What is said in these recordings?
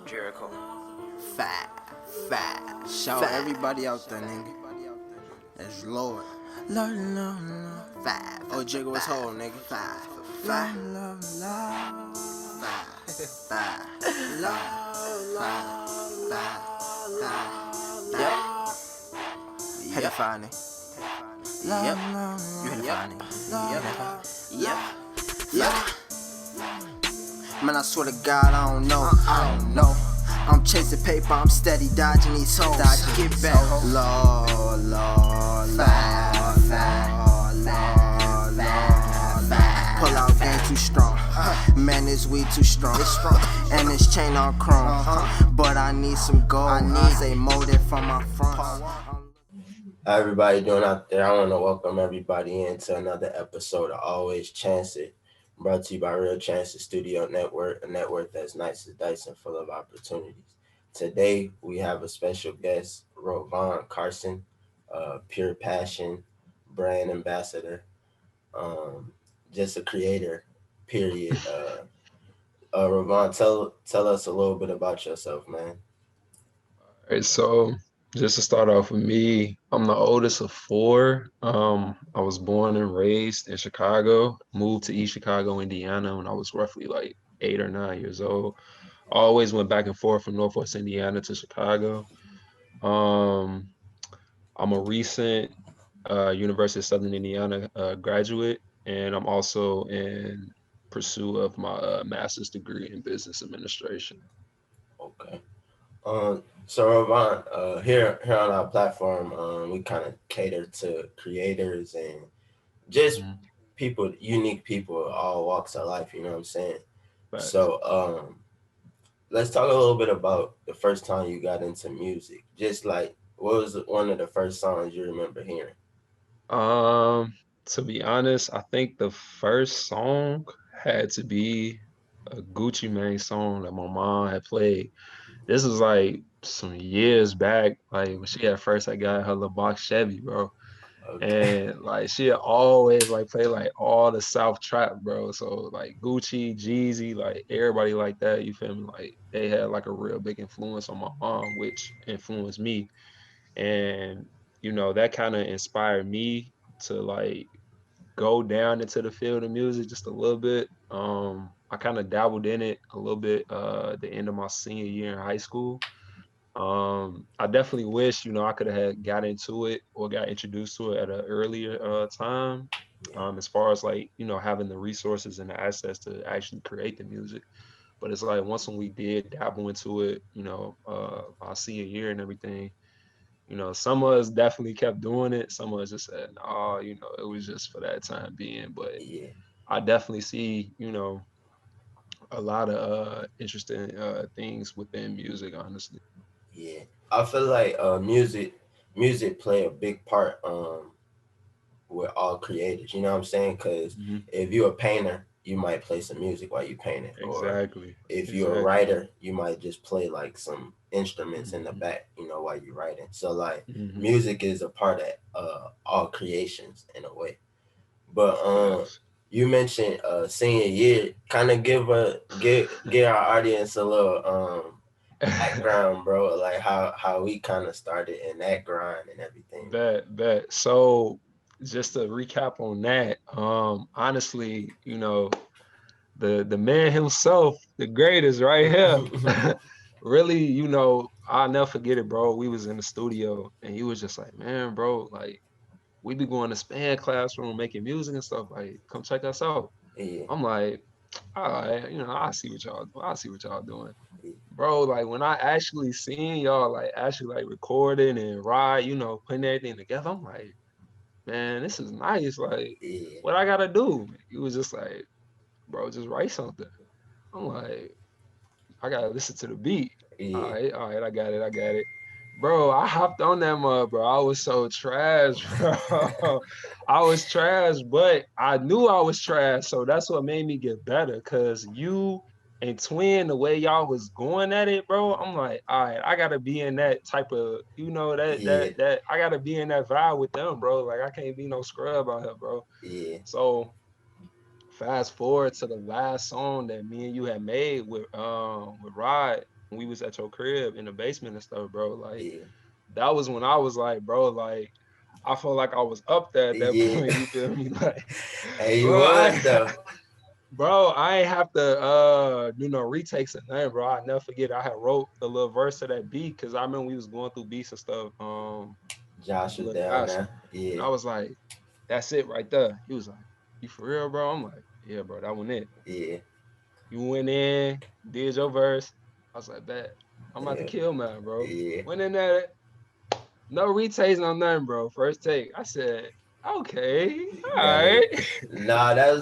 Jericho. Fat. Shout everybody out there, nigga. That's Lord. Lord. Fat. Oh, Jigga was whole, nigga. Fat. Love. Fat. Yep. Hit it finally. Yep. You hit it finally. Yep. Man, I swear to God, I don't know. I'm chasing paper, I'm steady dodging these hoes. Get back, Lord. Pull out game too strong. Man, this weed too strong. And this chain on Crwn. But I need some gold. I say molded from my front. How everybody doing out there? I want to welcome everybody into another episode of Always Chance It, brought to you by Real Chance Studio Network, a network that's nice as dice and full of opportunities. Today, we have a special guest, Rovon, Carson, pure passion, brand ambassador, just a creator, period. Rovon, tell us a little bit about yourself, man. All right, so just to start off with me, I'm the oldest of four. I was born and raised in Chicago, moved to East Chicago, Indiana when I was roughly like 8 or 9 years old. Always went back and forth from Northwest Indiana to Chicago. Um, I'm a recent University of Southern Indiana graduate, and I'm also in pursuit of my master's degree in business administration. Okay. So Rovon, here on our platform, we kind of cater to creators and just people, unique people, all walks of life. You know what I'm saying? Facts. So let's talk a little bit about the first time you got into music. Just like, what was one of the first songs you remember hearing? To be honest, I think the first song had to be a Gucci Mane song that my mom had played. This was like some years back, like when she had first I got her little box Chevy, bro. Okay. And like she had always like play like all the South trap, bro. So like Gucci, Jeezy, like everybody like that, you feel me? Like they had like a real big influence on my mom, which influenced me. And that kind of inspired me to like go down into the field of music just a little bit. I kind of dabbled in it a little bit at the end of my senior year in high school. I definitely wish, I could have had got into it or got introduced to it at an earlier time. As far as like, having the resources and the access to actually create the music. But it's like once when we did dabble into it, our senior year and everything, some of us definitely kept doing it. Some of us just said, no, it was just for that time being. But Yeah. I definitely see, a lot of interesting things within music, honestly. Yeah. I feel like music play a big part with all creators. You know what I'm saying? Because Mm-hmm. if you're a painter, you might play some music while you painting, or Exactly. if you're a writer, you might just play like some instruments in the Mm-hmm. back, while you're writing. So like, Mm-hmm. music is a part of all creations in a way. But Facts. you mentioned senior year. Kind of give our audience a little background, bro. Like how we kind of started in that grind and everything. Bet. So just to recap on that, honestly, the man himself, the greatest right here. Really, I'll never forget it, bro. We was in the studio and he was just like, man, bro, like we be going to span classroom making music and stuff. Like, come check us out. Yeah, I'm like, all right, I see what y'all do. I see what y'all doing. yeah, Bro, like when I actually seen y'all like actually like recording and ride, putting everything together, I'm like, man, this is nice. Like, yeah, what I gotta do? He was just like, bro, just write something. I'm like, I gotta listen to the beat. yeah. All right, I got it. Bro, I hopped on that mud, bro. I was so trash, bro. I was trash, but I knew I was trash. So that's what made me get better. Cause you and Twin, the way y'all was going at it, bro, I'm like, all right, I gotta be in that type of, that Yeah, that that I gotta be in that vibe with them, bro. Like I can't be no scrub out here, bro. yeah, So fast forward to the last song that me and you had made with Rod. we was at your crib in the basement and stuff, bro. Like Yeah. that was when I was like, bro, like I felt like I was up there at that Yeah. point. You feel me? Like, Hey, you bro, was though. I ain't have to retakes a name, bro. I never forget. I had wrote a little verse of that beat because I remember we was going through beats and stuff. Josh was Lil down Josh, there. and Yeah. I was like, that's it right there. He was like, you for real, bro? I'm like, yeah, bro, that one it. Yeah. You went in, did your verse. I was like, bet. I'm about to Yeah. kill man, bro. Yeah. Went in there, no retakes, no nothing, bro. First take. I said, okay, all Got it. right. Nah, that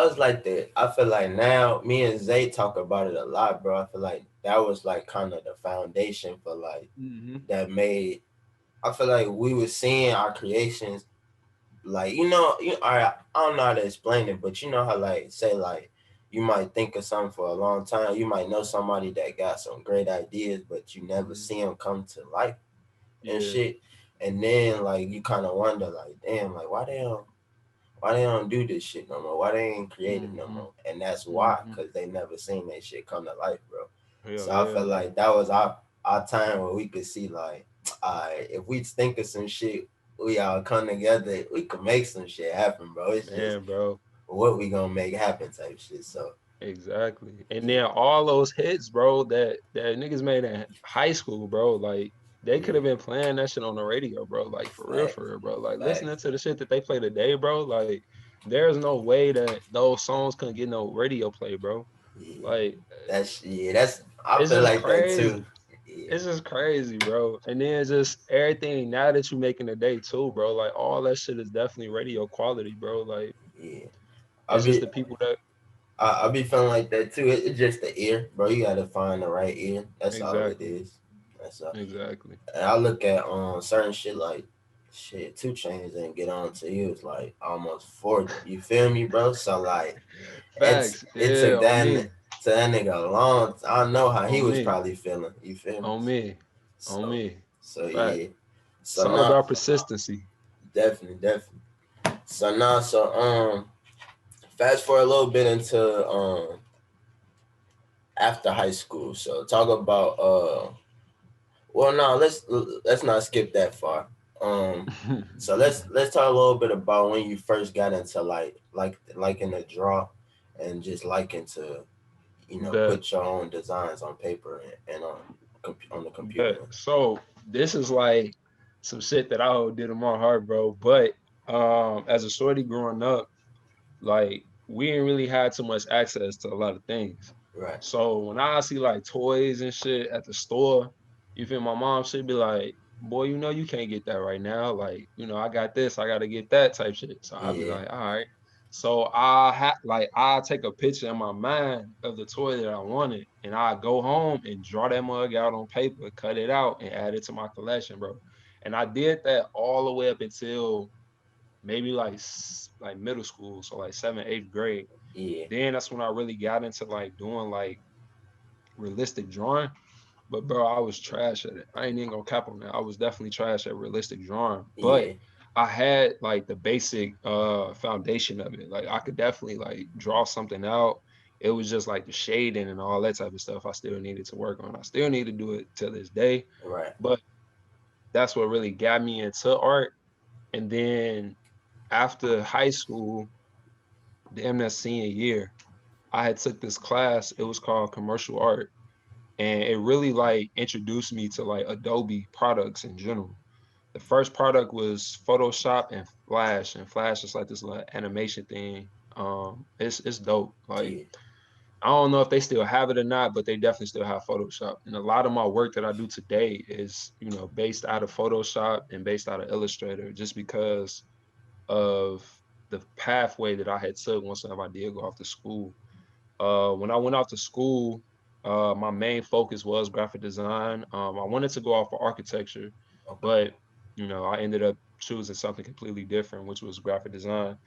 was like I feel like now me and Zay talk about it a lot, bro. I feel like that was like kind of the foundation for like Mm-hmm. that made. I feel like we were seeing our creations, like I don't know how to explain it, but you know how like say like you might think of something for a long time, you might know somebody that got some great ideas, but you never Mm-hmm. see them come to life and Yeah. shit, and then like you kind of wonder like, damn, like why they don't do this shit no more? Why they ain't creative no Mm-hmm. more? And that's why, Mm-hmm. cause they never seen that shit come to life, bro. Hell So I yeah, felt bro. like that was our time where we could see like, if we think of some shit, we all come together, we could make some shit happen, bro. It's just Man, bro. what we gonna make happen type shit. So Exactly. And yeah, then all those hits, bro, that niggas made in high school, bro, like they could yeah, have been playing that shit on the radio, bro. Like facts, for real, bro. Like listening facts, to the shit that they play today, bro, like there's no way that those songs couldn't get no radio play, bro. yeah. Like That's I it's feel just like that too. crazy. Yeah, It's just crazy, bro. And then just everything now that you making today too, bro. Like all that shit is definitely radio quality, bro. Like yeah. I it's just be the people that I be feeling like that too. It's just the ear, bro. You gotta find the right ear. That's all it exactly, is. That's all. exactly. And I look at certain shit like shit. 2 Chainz and get on to you. It's like almost 40. You feel me, bro? So like Facts. it Yeah, took that nigga a long. I know how he on was me, probably feeling. You feel me? on me, on So me. so Fact. yeah. It's So all now about persistency. definitely. So now fast forward a little bit into after high school. So talk about well no, let's not skip that far. So let's talk a little bit about when you first got into like in the draw and just liking to bet, put your own designs on paper and on the computer. bet. So this is like some shit that I did in my heart, bro. But as a shorty growing up, like we didn't really had too much access to a lot of things. Right. So when I see like toys and shit at the store, you feel my mom should be like, boy, you know you can't get that right now. Like, I got this, I gotta get that type shit. So I'll be Yeah. like, all right. So I'll take a picture in my mind of the toy that I wanted, and I go home and draw that mug out on paper, cut it out, and add it to my collection, bro. And I did that all the way up until maybe like middle school, so like 7th, 8th grade. Yeah. Then that's when I really got into like doing like realistic drawing. But bro, I was trash at it. I ain't even gonna cap on that. I was definitely trash at realistic drawing. But Yeah. I had like the basic foundation of it. Like I could definitely like draw something out. It was just like the shading and all that type of stuff I still needed to work on. I still need to do it to this day. Right. But that's what really got me into art. And then after high school, damn that senior year, I had took this class. It was called commercial art, and it really like introduced me to like Adobe products in general. The first product was Photoshop and Flash is like this little animation thing. It's dope. Like Yeah. I don't know if they still have it or not, but they definitely still have Photoshop. And a lot of my work that I do today is, based out of Photoshop and based out of Illustrator, just because of the pathway that I had took once I did go off to school. When I went off to school, my main focus was graphic design. I wanted to go off for architecture, Okay. but I ended up choosing something completely different, which was graphic design.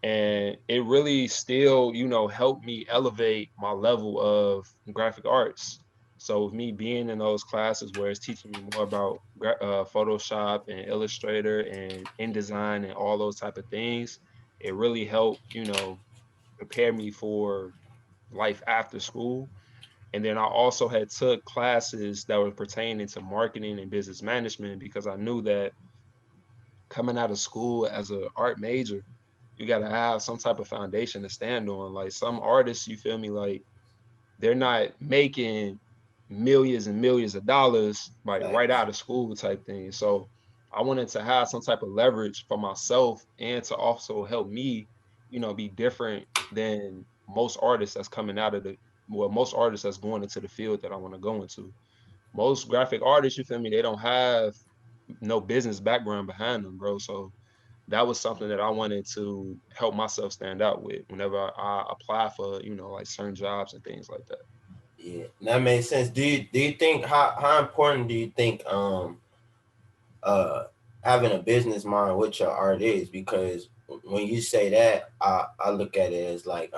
And it really still, helped me elevate my level of graphic arts. So with me being in those classes where it's teaching me more about Photoshop and Illustrator and InDesign and all those type of things, it really helped, prepare me for life after school. And then I also had took classes that were pertaining to marketing and business management because I knew that coming out of school as an art major, you got to have some type of foundation to stand on. Like some artists, you feel me, like they're not making millions and millions of dollars like right Facts. out of school type thing. So I wanted to have some type of leverage for myself and to also help me, be different than most artists that's coming out of most artists that's going into the field that I want to go into. Most graphic artists, you feel me, they don't have no business background behind them, bro. So that was something that I wanted to help myself stand out with whenever I apply for, like certain jobs and things like that. Yeah, that makes sense. Do you think how important do you think uh having a business mind with your art is? Because when you say that, I look at it as like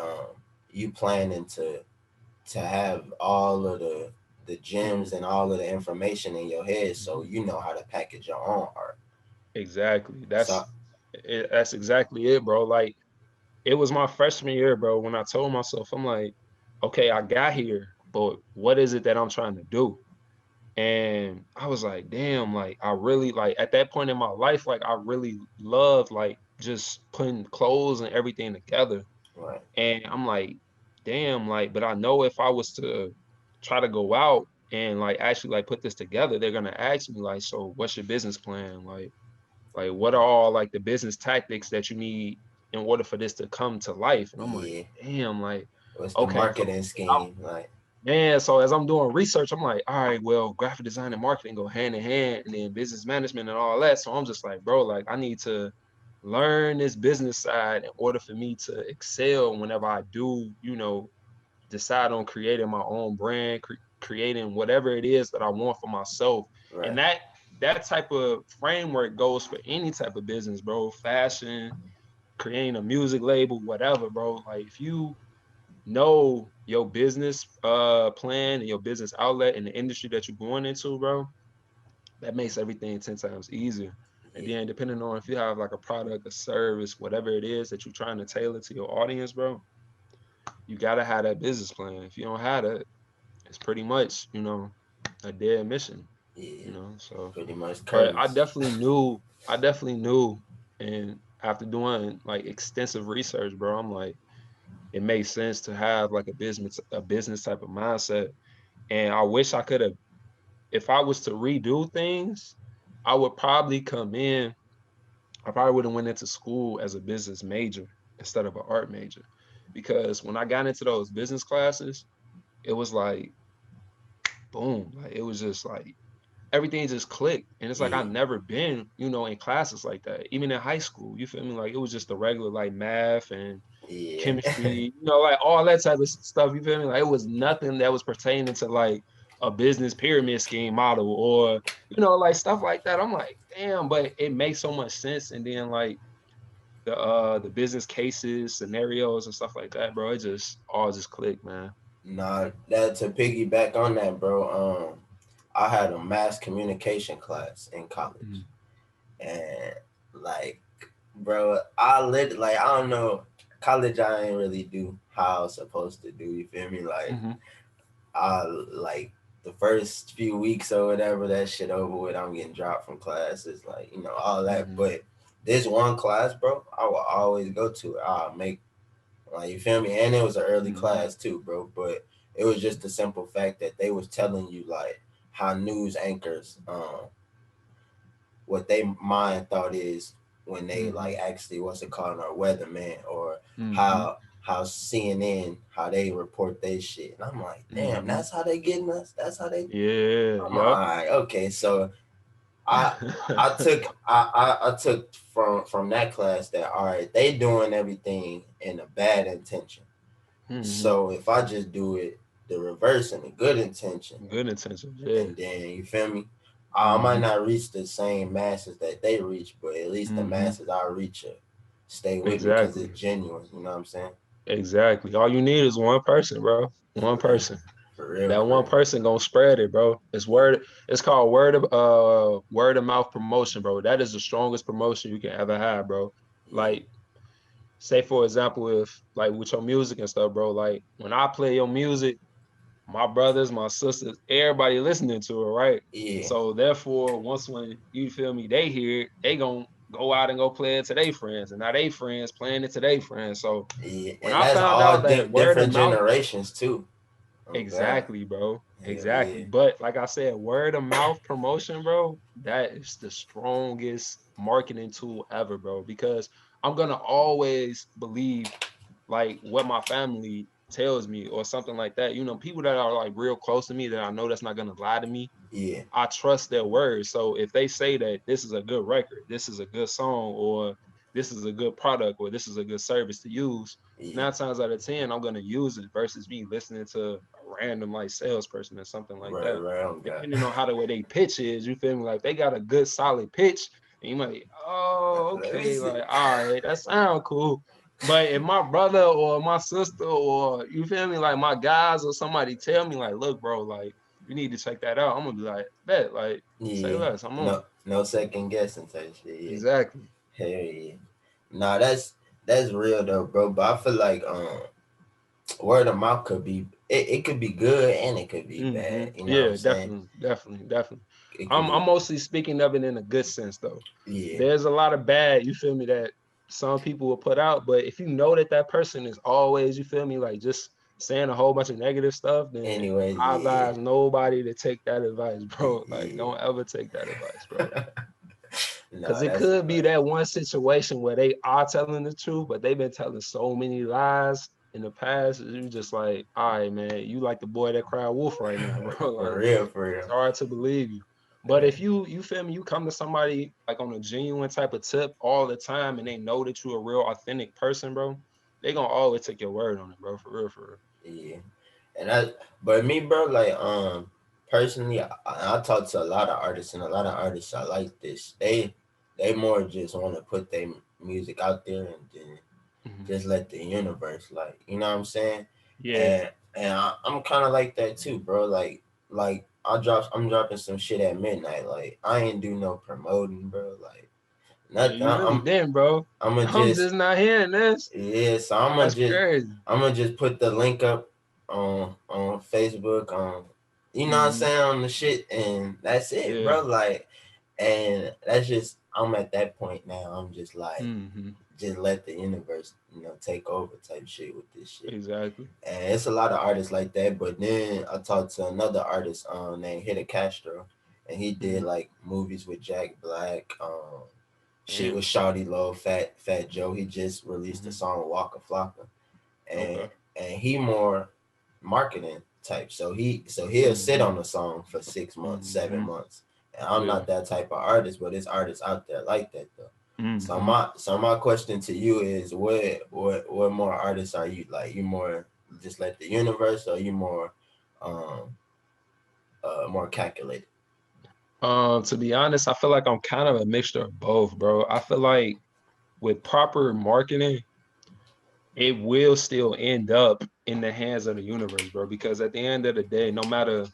you planning to have all of the gems Mm-hmm. and all of the information in your head, so you know how to package your own art. Exactly. So That's exactly it, bro. Like it was my freshman year, bro, when I told myself, I'm like, okay, I got here, but what is it that I'm trying to do? And I was like, damn, like I really like at that point in my life, like I really loved like just putting clothes and everything together. right, And I'm like, damn, like, but I know if I was to try to go out and like actually like put this together, they're gonna ask me like, so what's your business plan? Like what are all like the business tactics that you need in order for this to come to life? And I'm like, yeah. damn, like, What's the okay, so marketing scheme like? man, so as I'm doing research, I'm like, all right, well, graphic design and marketing go hand in hand, and then business management and all that. So I'm just like, bro, like I need to learn this business side in order for me to excel whenever I do, decide on creating my own brand, creating whatever it is that I want for myself. And Right. that type of framework goes for any type of business, bro. Fashion, creating a music label, whatever, bro. Like if you know your business plan and your business outlet and the industry that you're going into, bro, that makes everything 10 times easier. And Yeah. then depending on if you have like a product, a service, whatever it is that you're trying to tailor to your audience, bro, you gotta have that business plan. If you don't have that, it's pretty much, a dead mission, Yeah. So Pretty much but curtains. I definitely knew and after doing like extensive research, bro, I'm like, it makes sense to have like a business type of mindset. And I wish I could have, if I was to redo things, I would probably come in, I probably would have went into school as a business major instead of an art major. Because when I got into those business classes, it was like boom, like it was just like everything just clicked. And it's like I Yeah. never been, in classes like that. Even in high school, you feel me? Like it was just the regular like math and Yeah. chemistry, like all that type of stuff. You feel me? Like it was nothing that was pertaining to like a business pyramid scheme model or like stuff like that. I'm like, damn, but it makes so much sense. And then like the business cases, scenarios, and stuff like that, bro. It just all just clicked, man. Nah, that to piggyback on that, bro. I had a mass communication class in college, Mm-hmm. and like, bro, I don't know, college I ain't really do how I was supposed to do. You feel me? Like, Mm-hmm. I like the first few weeks or whatever, that shit over with. I'm getting dropped from classes, like all that. Mm-hmm. But this one class, bro, I will always go to it. I'll make like, you feel me? And it was an early Mm-hmm. class too, bro. But it was just the simple fact that they was telling you like how news anchors, what they mind thought is when they Mm-hmm. like actually what's it called, or weatherman, or Mm-hmm. how CNN, how they report their shit. And I'm like, damn, Mm-hmm. that's how they getting us. That's how they. Yeah. I'm like, all Yup. right, okay. So I I took from that class that all right, they doing everything in a bad intention. Mm-hmm. So if I just do it the reverse and a good intention, Good intentions. Yeah. and then you feel me, I might Mm-hmm. not reach the same masses that they reach, but at least the Mm-hmm. masses I reach stay with me because Exactly. it's genuine. You know what I'm saying? Exactly. All you need is one person, bro. One For real, person. for real, That for one real. person gonna spread it, bro. It's called word of mouth promotion, bro. That is the strongest promotion you can ever have, bro. Yeah, Like, say for example, if like with your music and stuff, bro, like when I play your music, my brothers, my sisters, everybody listening to it, right? Yeah. So therefore, when you feel me, they hear it, they gonna go out and go play it to their friends, and now they friends playing it to their friends. So Yeah, when and I that's found all out that word of different mouth, generations too. Oh God, exactly, bro, hell exactly. yeah, But like I said, word of mouth promotion, bro, that is the strongest marketing tool ever, bro. Because I'm gonna always believe like what my family tells me or something like that. You know, people that are like real close to me that I know that's not gonna lie to me. yeah, I trust their words. So if they say that this is a good record, this is a good song, or this is a good product, or this is a good service to use, yeah. 9 times out of 10, I'm gonna use it versus me listening to a random like salesperson or something like Right, that. right. Oh God. Depending on how the way they pitch is, you feel me? Like they got a good solid pitch, and you might, oh, Let me okay, see. like all right, that sound cool. But if my brother or my sister or you feel me, like my guys or somebody tell me, like, look, bro, like you need to check that out. I'm gonna be like, bet, like, say Yeah, less. I'm on. no second guessing type shit. Yeah, Exactly. hell yeah. Nah, that's real though, bro. But I feel like word of mouth could be it could be good and it could be Mm-hmm. bad. You know what I'm Yeah, saying? definitely. It could I'm be mostly speaking of it in a good sense though. yeah. There's a lot of bad, you feel me, that some people will put out, but if you know that that person is always, you feel me, like just saying a whole bunch of negative stuff, then Anyways, I yeah, advise nobody to take that advice, bro. Like, yeah. don't ever take that advice, bro. Because No, it that's a could be fact. that one situation where they are telling the truth, but they've been telling so many lies in the past. You just like, all right, man, you like the boy that cried wolf right now, bro. For Like, real, for it's real. hard to believe you. But if you feel me, you come to somebody like on a genuine type of tip all the time, and they know that you're a real authentic person, bro, they gonna always take your word on it, bro. For real, for real. Yeah, and but me, bro, like, personally, I talk to a lot of artists, and a lot of artists are like this. They more just want to put their music out there and then Mhm. just let the universe, like, you know what I'm saying? Yeah. And I'm kind of like that too, bro. Like I'm dropping some shit at midnight. Like, I ain't do no promoting, bro. Like Yeah, nothing. you really didn't, bro. I'm gonna I'm just just not hearing this. yeah. So That's crazy. I'm gonna just put the link up on Facebook, you know what I'm Hmm. saying, on the shit, and that's it, Yeah. bro. Like, and that's just, I'm at that point now. I'm just like, Hmm. just let the universe, take over type shit with this shit. Exactly. And it's a lot of artists like that. But then I talked to another artist named Hida Castro, and he did Hmm. like movies with Jack Black, shit Damn. with Shawty Low, Fat Joe. He just released a Hmm. song with Waka Flocka, and Okay. he more marketing type. So he'll sit Hmm. on the song for 6 months, seven Hmm. months. And I'm Yeah. not that type of artist, but there's artists out there like that though. So Hmm. my question to you is, what more artists are you like? You more just let the universe, or you more um more calculated? To be honest, I feel like I'm kind of a mixture of both, bro. I feel like with proper marketing, it will still end up in the hands of the universe, bro. Because at the end of the day, no matter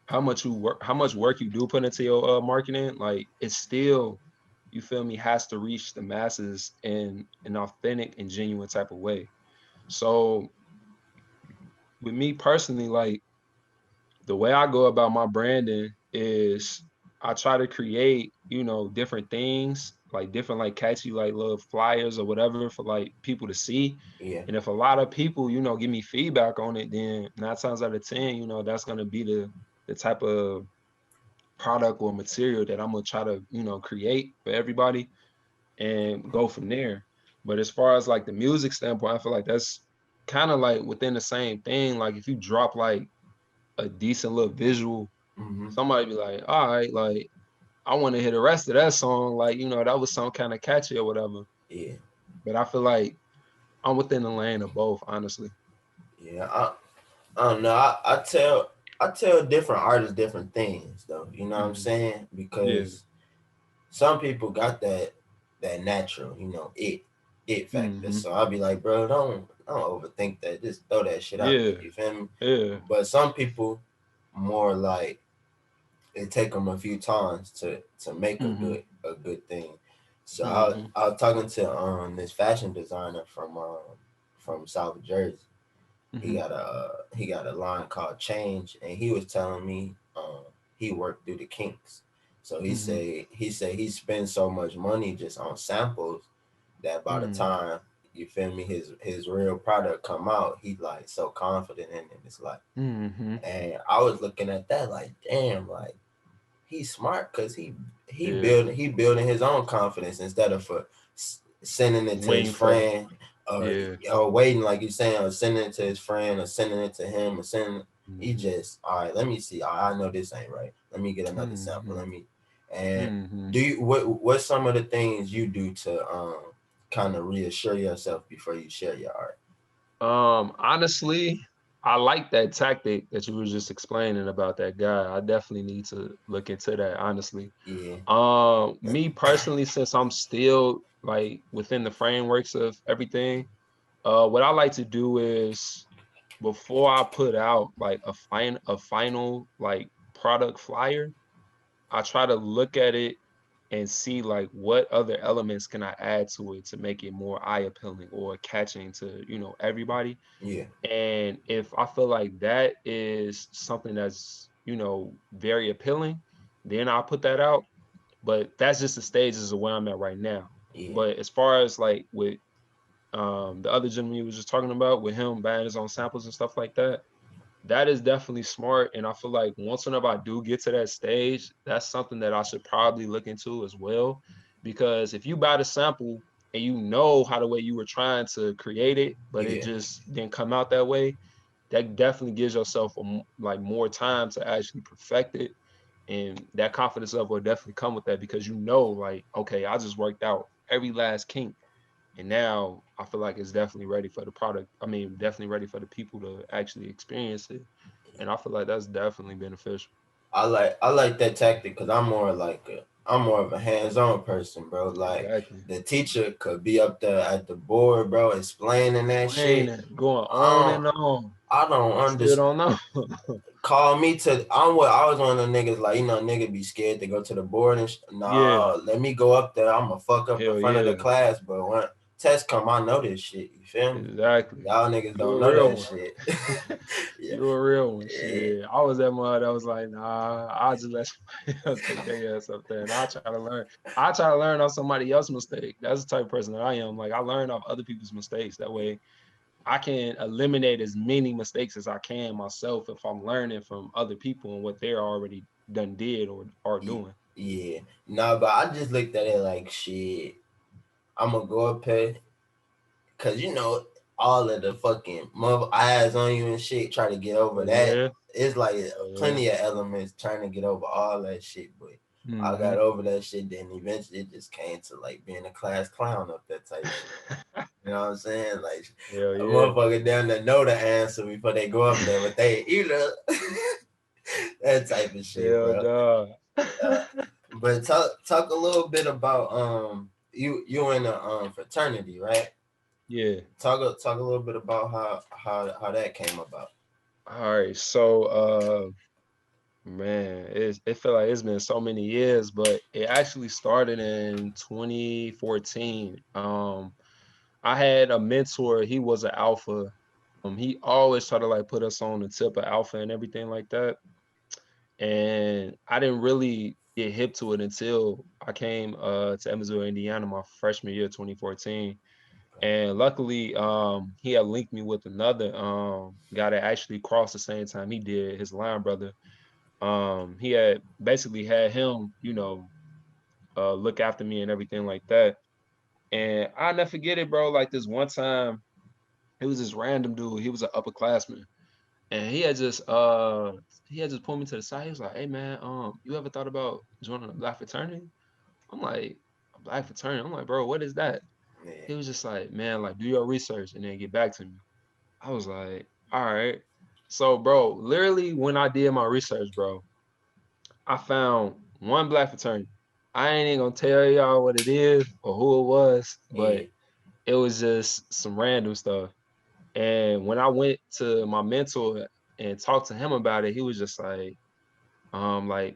how much work you do put into your marketing, like it's still, you feel me, has to reach the masses in an authentic and genuine type of way. So with me personally, like the way I go about my branding is I try to create, different things, like different like catchy like little flyers or whatever for like people to see. Yeah, And if a lot of people, give me feedback on it, then 9 times out of 10, that's gonna be the type of product or material that I'm gonna try to, create for everybody and go from there. But as far as like the music standpoint, I feel like that's kind of like within the same thing. Like if you drop like a decent little visual, mm-hmm. somebody be like, all right, like I want to hear the rest of that song. Like, that was some kind of catchy or whatever. Yeah, But I feel like I'm within the lane of both, honestly. yeah. I don't know. I tell different artists different things though. You know what I'm Hmm. saying? Yeah. Because some people got that natural, it factor. Hmm. So I'll be like, bro, don't overthink that. Just throw that shit out there. Yeah. You feel me? Yeah. But some people more like it take them a few times to make Hmm. a good thing. So Hmm. I was talking to this fashion designer from South Jersey, He got a line called Change, and he was telling me he worked through the kinks. So he said he spends so much money just on samples that by the time, you feel me, his real product come out, he like so confident in it. It's like, and I was looking at that like, damn, like he's smart because he building his own confidence instead of sending it to his friend or waiting, like you're saying, or sending it to his friend or sending it to him or sending. He just, all right, let me see. I know this ain't right. Let me get another sample. Let me. And do you what's some of the things you do to kind of reassure yourself before you share your art? Honestly, I like that tactic that you were just explaining about that guy. I definitely need to look into that, honestly. Yeah. Me personally, since I'm still like within the frameworks of everything, what I like to do is before I put out like a final like product flyer, I try to look at it and see like what other elements can I add to it to make it more eye appealing or catching to, everybody. Yeah. And if I feel like that is something that's, very appealing, then I'll put that out. But that's just the stages of where I'm at right now. Yeah. But as far as like with the other gentleman you was just talking about, with him buying his own samples and stuff like that, that is definitely smart. And I feel like once whenever I do get to that stage, that's something that I should probably look into as well. Because if you buy the sample and you know how the way you were trying to create it, but it just didn't come out that way, that definitely gives yourself like more time to actually perfect it. And that confidence level will definitely come with that because like, okay, I just worked out every last kink. And now I feel like it's definitely ready for the product. I mean, definitely ready for the people to actually experience it. And I feel like that's definitely beneficial. I like that tactic because I'm more of a hands-on person, bro. Like the teacher could be up there at the board, bro, explaining that shit. Going on and on. I don't understand. Still don't know. Call me to. I was one of the niggas like, nigga be scared to go to the board and let me go up there. I'm gonna fuck up in front of the class, but when test come, I know this shit. You feel me? Exactly. Y'all niggas don't know that shit. You a real one. Shit. I was that mud. I was like, nah, I'll just let somebody else take their ass up there. And I try to learn. I try to learn off somebody else's mistake. That's the type of person that I am. Like I learn off other people's mistakes. That way I can eliminate as many mistakes as I can myself if I'm learning from other people and what they're already did or are doing. Yeah. Nah, but I just looked at it like shit. I'm gonna go up here because all of the fucking mother eyes on you and shit try to get over that. It's like plenty of elements trying to get over all that shit, but I got over that shit. Then eventually it just came to like being a class clown up that type shit. You know what I'm saying? Like a motherfucker down there know the answer before they go up there, but they that type of shit, bro. But talk a little bit about you in a fraternity, right? Yeah. Talk a little bit about how that came about. All right. So man, it felt like it's been so many years, but it actually started in 2014. I had a mentor, he was an alpha. He always tried to like put us on the tip of alpha and everything like that. And I didn't really get hip to it until I came to Evansville, Indiana, my freshman year, 2014. And luckily, he had linked me with another guy that actually crossed the same time he did, his line brother. He had basically had him, look after me and everything like that. And I'll never forget it, bro. Like this one time, it was this random dude. He was an upperclassman. And he had just pulled me to the side. He was like, "Hey man, you ever thought about joining a black fraternity?" I'm like, "A black fraternity?" I'm like, "Bro, what is that?" Yeah. He was just like, "Man, like do your research and then get back to me." I was like, "All right." So, bro, literally when I did my research, bro, I found one black fraternity. I ain't even gonna tell y'all what it is or who it was, but it was just some random stuff. And when I went to my mentor and talked to him about it, he was just like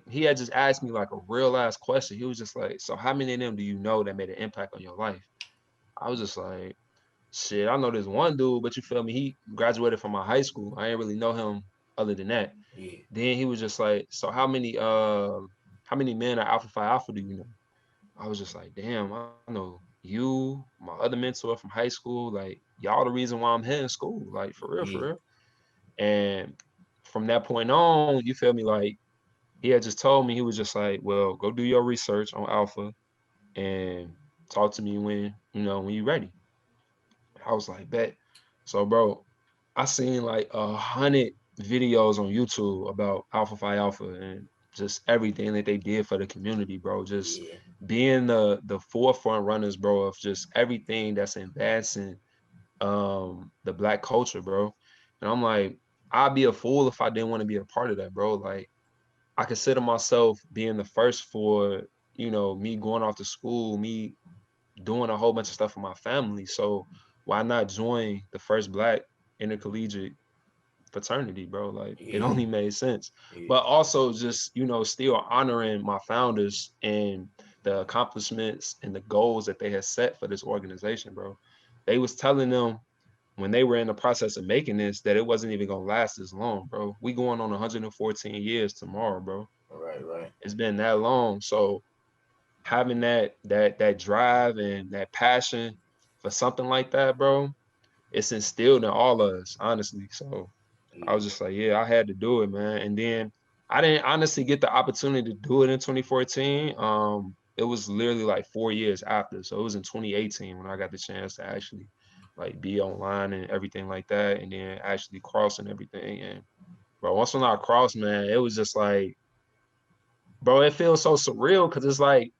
he had just asked me like a real ass question. He was just like, "So how many of them do you know that made an impact on your life?" I was just like, shit, I know this one dude, but you feel me? He graduated from my high school. I ain't really know him other than that. Yeah. Then he was just like, so how many men at Alpha Phi Alpha do you know? I was just like, damn, I know you, my other mentor from high school, like y'all the reason why I'm here in school, like for real, for Yeah. real. And from that point on, you feel me? Like he had just told me, he was just like, well, go do your research on Alpha and talk to me when you're ready. I was like, bet. So, bro, I seen like 100 videos on YouTube about Alpha Phi Alpha and just everything that they did for the community, bro. Just Yeah. being the forefront runners, bro, of just everything that's advancing the black culture, bro. And I'm like, I'd be a fool if I didn't want to be a part of that, bro. Like, I consider myself being the first for, me going off to school, me doing a whole bunch of stuff for my family. So why not join the first black intercollegiate fraternity, bro? Like it Yeah. only made sense. Yeah. But also just, still honoring my founders and the accomplishments and the goals that they had set for this organization, bro. They was telling them when they were in the process of making this that it wasn't even gonna last as long, bro. We going on 114 years tomorrow, bro. Right. Right. It's been that long. So having that drive and that passion for something like that, bro, it's instilled in all of us, honestly. So I was Yeah. just like, yeah, I had to do it, man. And then I didn't honestly get the opportunity to do it in 2014. It was literally like 4 years after. So it was in 2018 when I got the chance to actually like be online and everything like that, and then actually cross and everything. And bro, once when I crossed, man, it was just like, bro, it feels so surreal because it's like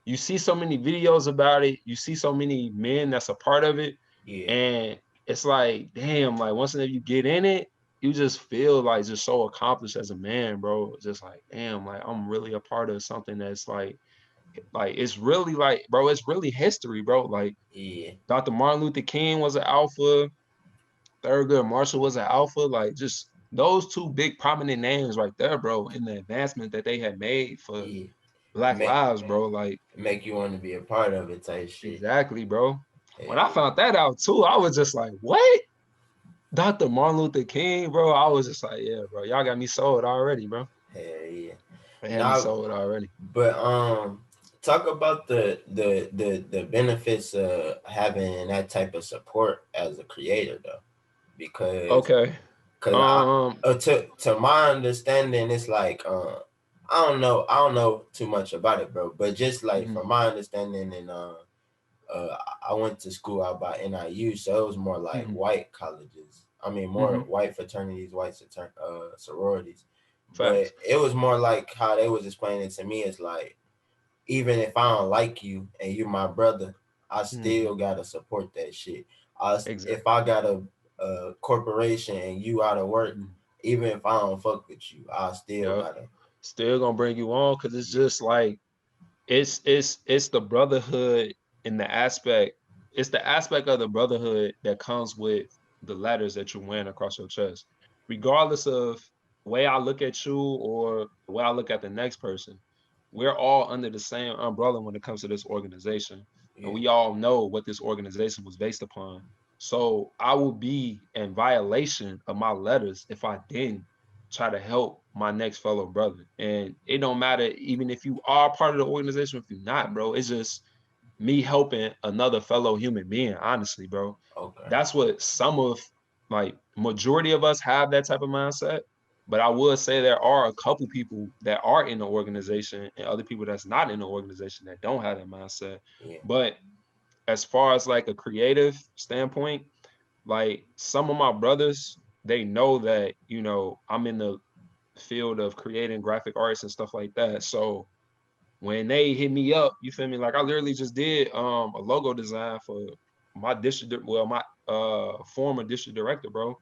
you see so many videos about it, you see so many men that's a part of it, Yeah. and it's like, damn, like once you get in it, you just feel like just so accomplished as a man, bro. Just like, damn, like I'm really a part of something that's like it's really like, bro, it's really history, bro. Like Yeah. Dr. Martin Luther King was an alpha, Thurgood Marshall was an alpha, like just those two big prominent names right there, bro, in the advancement that they had made for Yeah. Black Make lives, bro. Like make you want to be a part of it type shit. exactly, bro. When I Yeah. found that out too, I was just like, what? Dr. Martin Luther King, bro. I was just like, yeah, bro. Y'all got me sold already, bro. Hell yeah. They had me Now, sold already. but talk about the benefits of having that type of support as a creator though, because Okay. I Um, to my understanding, it's like I don't know too much about it, bro. But just like mhm, from my understanding, and I went to school out by NIU, so it was more like mhm, white colleges. I mean, more mhm. white fraternities, sororities. But Facts. it was more like how they was explaining it to me. It's like even if I don't like you and you're my brother, I Mhm. still gotta support that shit. If Exactly. I got a corporation and you out of work, Mhm. even if I don't fuck with you, I still Yep. gotta. Still gonna bring you on because it's Yeah. just like it's the brotherhood in the aspect. It's the aspect of the brotherhood that comes with the letters that you're wearing across your chest, regardless of the way I look at you or the way I look at the next person. We're all under the same umbrella when it comes to this organization, and Yeah. we all know what this organization was based upon. So I would be in violation of my letters if I didn't try to help my next fellow brother. And it don't matter even if you are part of the organization, if you're not, bro. It's just me helping another fellow human being, honestly, bro. Okay. That's what some of like majority of us have that type of mindset. But I would say there are a couple people that are in the organization and other people that's not in the organization that don't have that mindset. Yeah. But as far as like a creative standpoint, like some of my brothers, they know that, I'm in the field of creating graphic arts and stuff like that. So when they hit me up, you feel me? Like I literally just did a logo design for my my former district director, bro.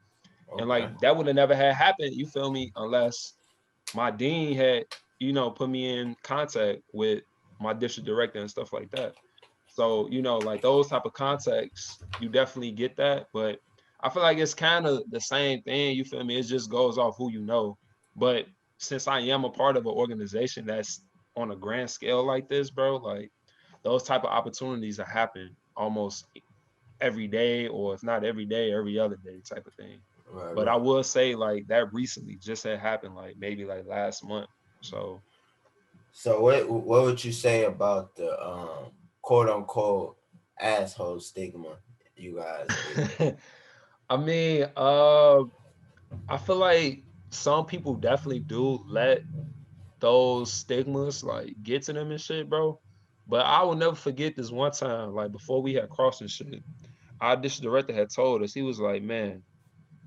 And Okay. like that would have never had happened, you feel me, unless my dean had, put me in contact with my district director and stuff like that. So, like those type of contacts, you definitely get that. But I feel like it's kind of the same thing, you feel me? It just goes off who you know. But since I am a part of an organization that's on a grand scale like this, bro, like those type of opportunities that happen almost every day, or if not every day, every other day type of thing. Right, But I right. will say like that recently just had happened, like maybe like last month. So So what would you say about the quote unquote asshole stigma you guys get? I mean, I feel like some people definitely do let those stigmas like get to them and shit, bro. But I will never forget this one time, like before we had crossed and shit. Our district director had told us, he was like, man,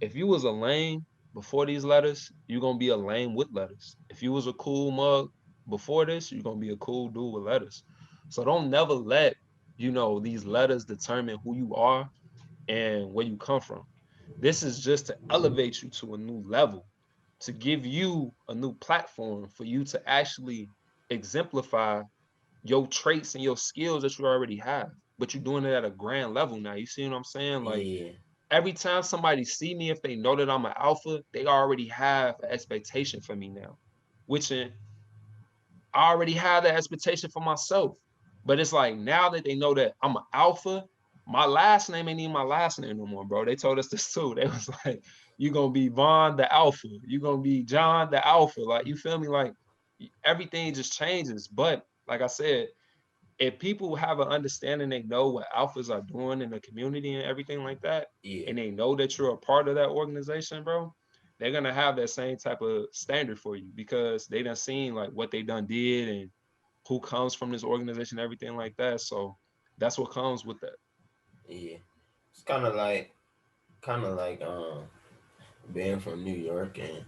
if you was a lame before these letters, you're gonna be a lame with letters. If you was a cool mug before this, you're gonna be a cool dude with letters. So don't never let, these letters determine who you are and where you come from. This is just to elevate you to a new level, to give you a new platform for you to actually exemplify your traits and your skills that you already have. But you're doing it at a grand level now. You see what I'm saying? Like Yeah, every time somebody see me, if they know that I'm an alpha, they already have an expectation for me now, which I already have that expectation for myself. But it's like now that they know that I'm an alpha, my last name ain't even my last name no more, bro. They told us this too. They was like, you gonna be Von the Alpha, you gonna be John the Alpha. Like, you feel me? Like everything just changes. But like I said, if people have an understanding, they know what alphas are doing in the community and everything like that, yeah, and they know that you're a part of that organization, bro, they're gonna have that same type of standard for you because they done seen like what they done did and who comes from this organization, everything like that. So that's what comes with that. yeah. It's kind of like being from New York and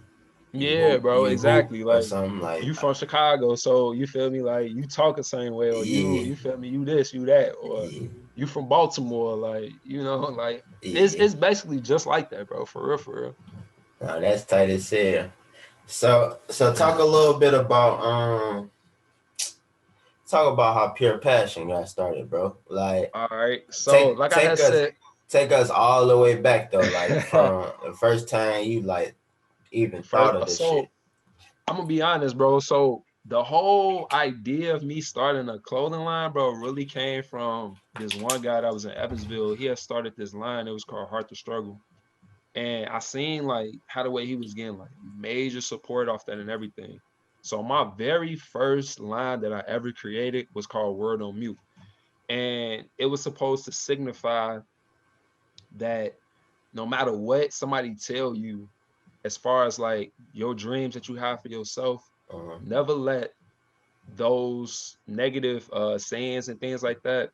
Yeah, bro, you hoop exactly. or Like something like you from Chicago, so you feel me? Like you talk the same way, or you yeah, you feel me? You this, you that, or yeah, you from Baltimore, like like it's yeah. it's basically just like that, bro. For real, for real. No, that's tight as hell. So talk a little bit about talk about how pure passion got started, bro. Like All right. So take like I had take us said, take us all the way back though, like from the first time you like even first, thought of this so shit. I'm gonna be honest, bro. So the whole idea of me starting a clothing line, bro, really came from this one guy that was in Evansville. He had started this line. It was called Heart to Struggle. And I seen like how the way he was getting like major support off that and everything. So my very first line that I ever created was called Word on Mute. And it was supposed to signify that no matter what somebody tell you, as far as like your dreams that you have for yourself, Uh-huh. never let those negative sayings and things like that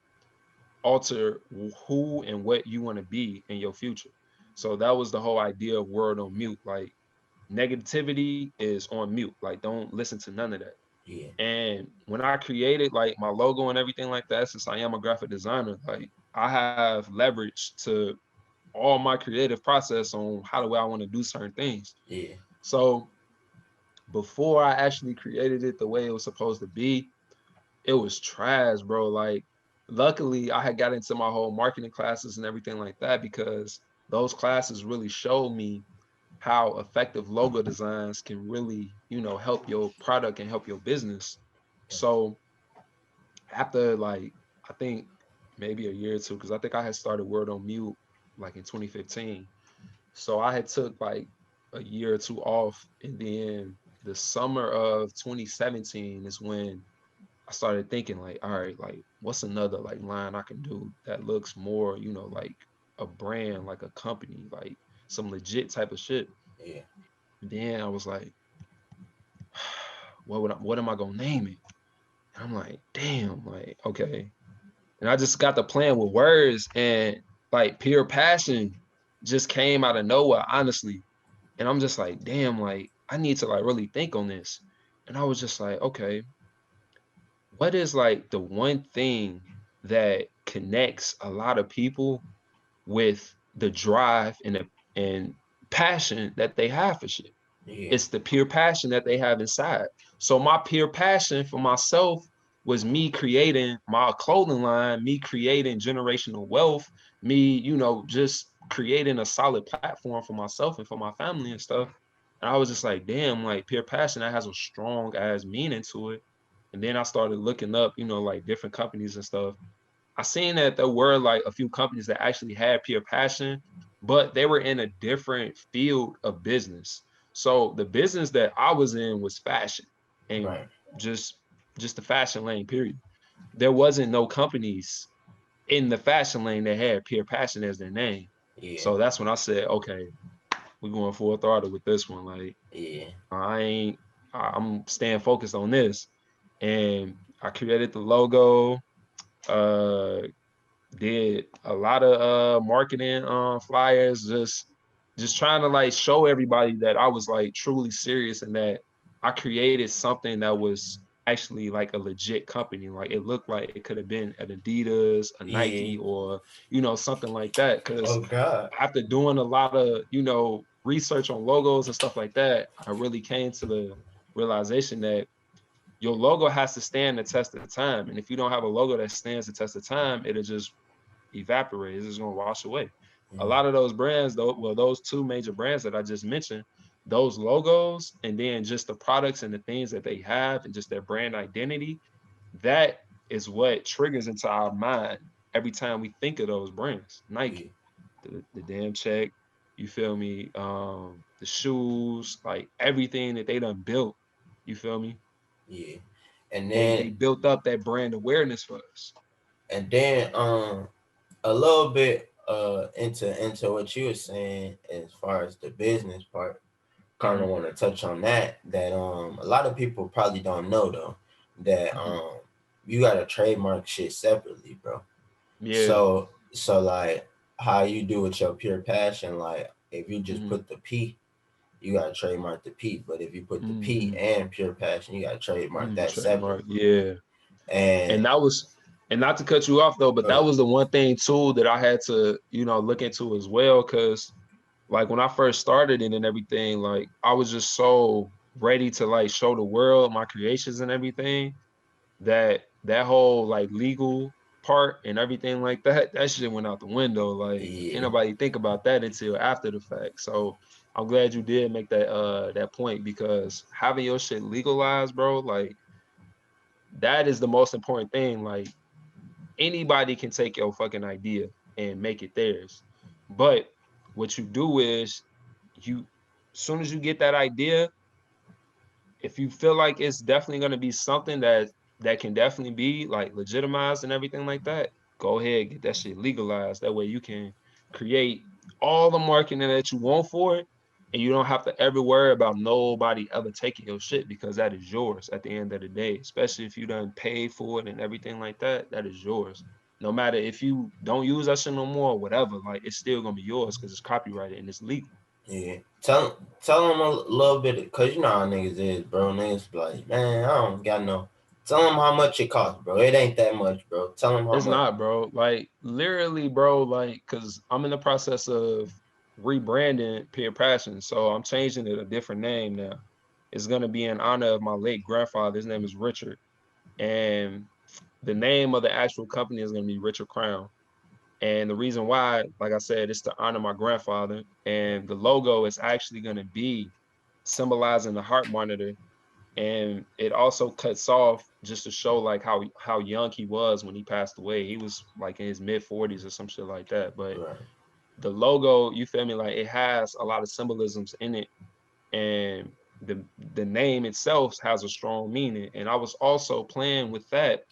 alter who and what you want to be in your future. So that was the whole idea of Word on Mute. Like negativity is on mute. Like don't listen to none of that. Yeah. And when I created like my logo and everything like that, since I am a graphic designer, like I have leverage to all my creative process on how the way I want to do certain things. Yeah. So before I actually created it the way it was supposed to be, it was trash, bro. Like, luckily, I had got into my whole marketing classes and everything like that because those classes really showed me how effective logo designs can really, help your product and help your business. So after like, I think maybe a year or two, because I think I had started Word on Mute like in 2015. So I had took like a year or two off, and then the summer of 2017 is when I started thinking like, all right, like what's another like line I can do that looks more, like a brand, like a company, like some legit type of shit. Yeah. And then I was like, what am I gonna name it? And I'm like, damn, like okay. And I just got the plan with words, and like pure passion just came out of nowhere, honestly. And I'm just like, damn, like I need to like really think on this. And I was just like, okay, what is like the one thing that connects a lot of people with the drive and passion that they have for shit? Yeah. It's the pure passion that they have inside. So my pure passion for myself was me creating my clothing line, me creating generational wealth, me, just creating a solid platform for myself and for my family and stuff. And I was just like, damn, like pure passion, that has a strong ass meaning to it. And then I started looking up, like different companies and stuff. I seen that there were like a few companies that actually had pure passion, but they were in a different field of business. So the business that I was in was fashion and Right. just just the fashion lane, period. There wasn't no companies in the fashion lane that had pure passion as their name. Yeah. So that's when I said, okay, we're going full throttle with this one. Like Yeah. I'm staying focused on this. And I created the logo, uh, did a lot of marketing flyers, just trying to like show everybody that I was like truly serious and that I created something that was actually like a legit company. Like it looked like it could have been an Adidas, a Yeah. Nike, or something like that. Because Oh God. after doing a lot of research on logos and stuff like that, I really came to the realization that your logo has to stand the test of time. And if you don't have a logo that stands the test of time, it'll just evaporate. It's just gonna wash away. A Mm. lot of those brands, though, well, those two major brands that I just mentioned, those logos and then just the products and the things that they have and just their brand identity, that is what triggers into our mind every time we think of those brands. Yeah. Nike, the damn check, you feel me? The shoes, like everything that they done built, you feel me? Yeah. And They then built up that brand awareness for us. and then a little bit into what you were saying as far as the business part. Kind Mm-hmm, of want to touch on that a lot of people probably don't know though that mm-hmm. you gotta trademark shit separately, bro. Yeah. So like how you do with your pure passion, like if you just Mm-hmm, put the P, you gotta trademark the P. But if you put the P mm-hmm. and pure passion, you gotta trademark that Trademark, separately. yeah. And And that was, and not to cut you off though, but that uh, was the one thing too that I had to, look into as well. Cause like when I first started it and everything, like I was just so ready to like show the world my creations and everything that whole like legal part and everything like that shit went out the window. Like ain't yeah, nobody think about that until after the fact. So I'm glad you did make that point because having your shit legalized, bro, like that is the most important thing. Like anybody can take your fucking idea and make it theirs. But what you do is you as soon as you get that idea, if you feel like it's definitely going to be something that can definitely be like legitimized and everything like that, go ahead, get that shit legalized. That way you can create all the marketing that you want for it, and you don't have to ever worry about nobody ever taking your shit because that is yours at the end of the day. Especially if you done paid for it and everything like that, that is yours. No matter if you don't use that shit no more or whatever, like it's still gonna be yours because it's copyrighted and it's legal. yeah. Tell them a little bit, cause you know how niggas is, bro. Niggas be like, man, I don't got no. Tell them how much it costs, bro. It ain't that much, bro. Tell them how It's much. not, bro. Like literally, bro. Like, cause I'm in the process of rebranding Peer Passion, so I'm changing it a different name now. It's gonna be in honor of my late grandfather. His name is Richard, and the name of the actual company is gonna be Richard Crwn. And the reason why, like I said, it's to honor my grandfather, and the logo is actually gonna be symbolizing the heart monitor, and it also cuts off just to show like how young he was when he passed away. He was like in his mid 40s or some shit like that. But Right. the logo, you feel me, like it has a lot of symbolisms in it, and the name itself has a strong meaning. And I was also playing with that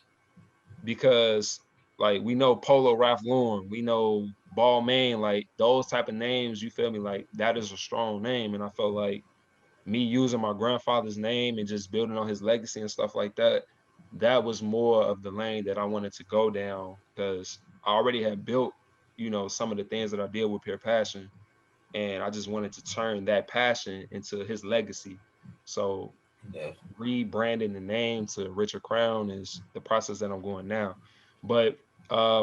because like we know Polo Ralph Lauren, we know Balmain, like those type of names, you feel me, like that is a strong name. And I felt like me using my grandfather's name and just building on his legacy and stuff like that, that was more of the lane that I wanted to go down because I already had built, some of the things that I did with Pure Passion. And I just wanted to turn that passion into his legacy. So Yeah. rebranding the name to Richard Crwn is the process that I'm going now. But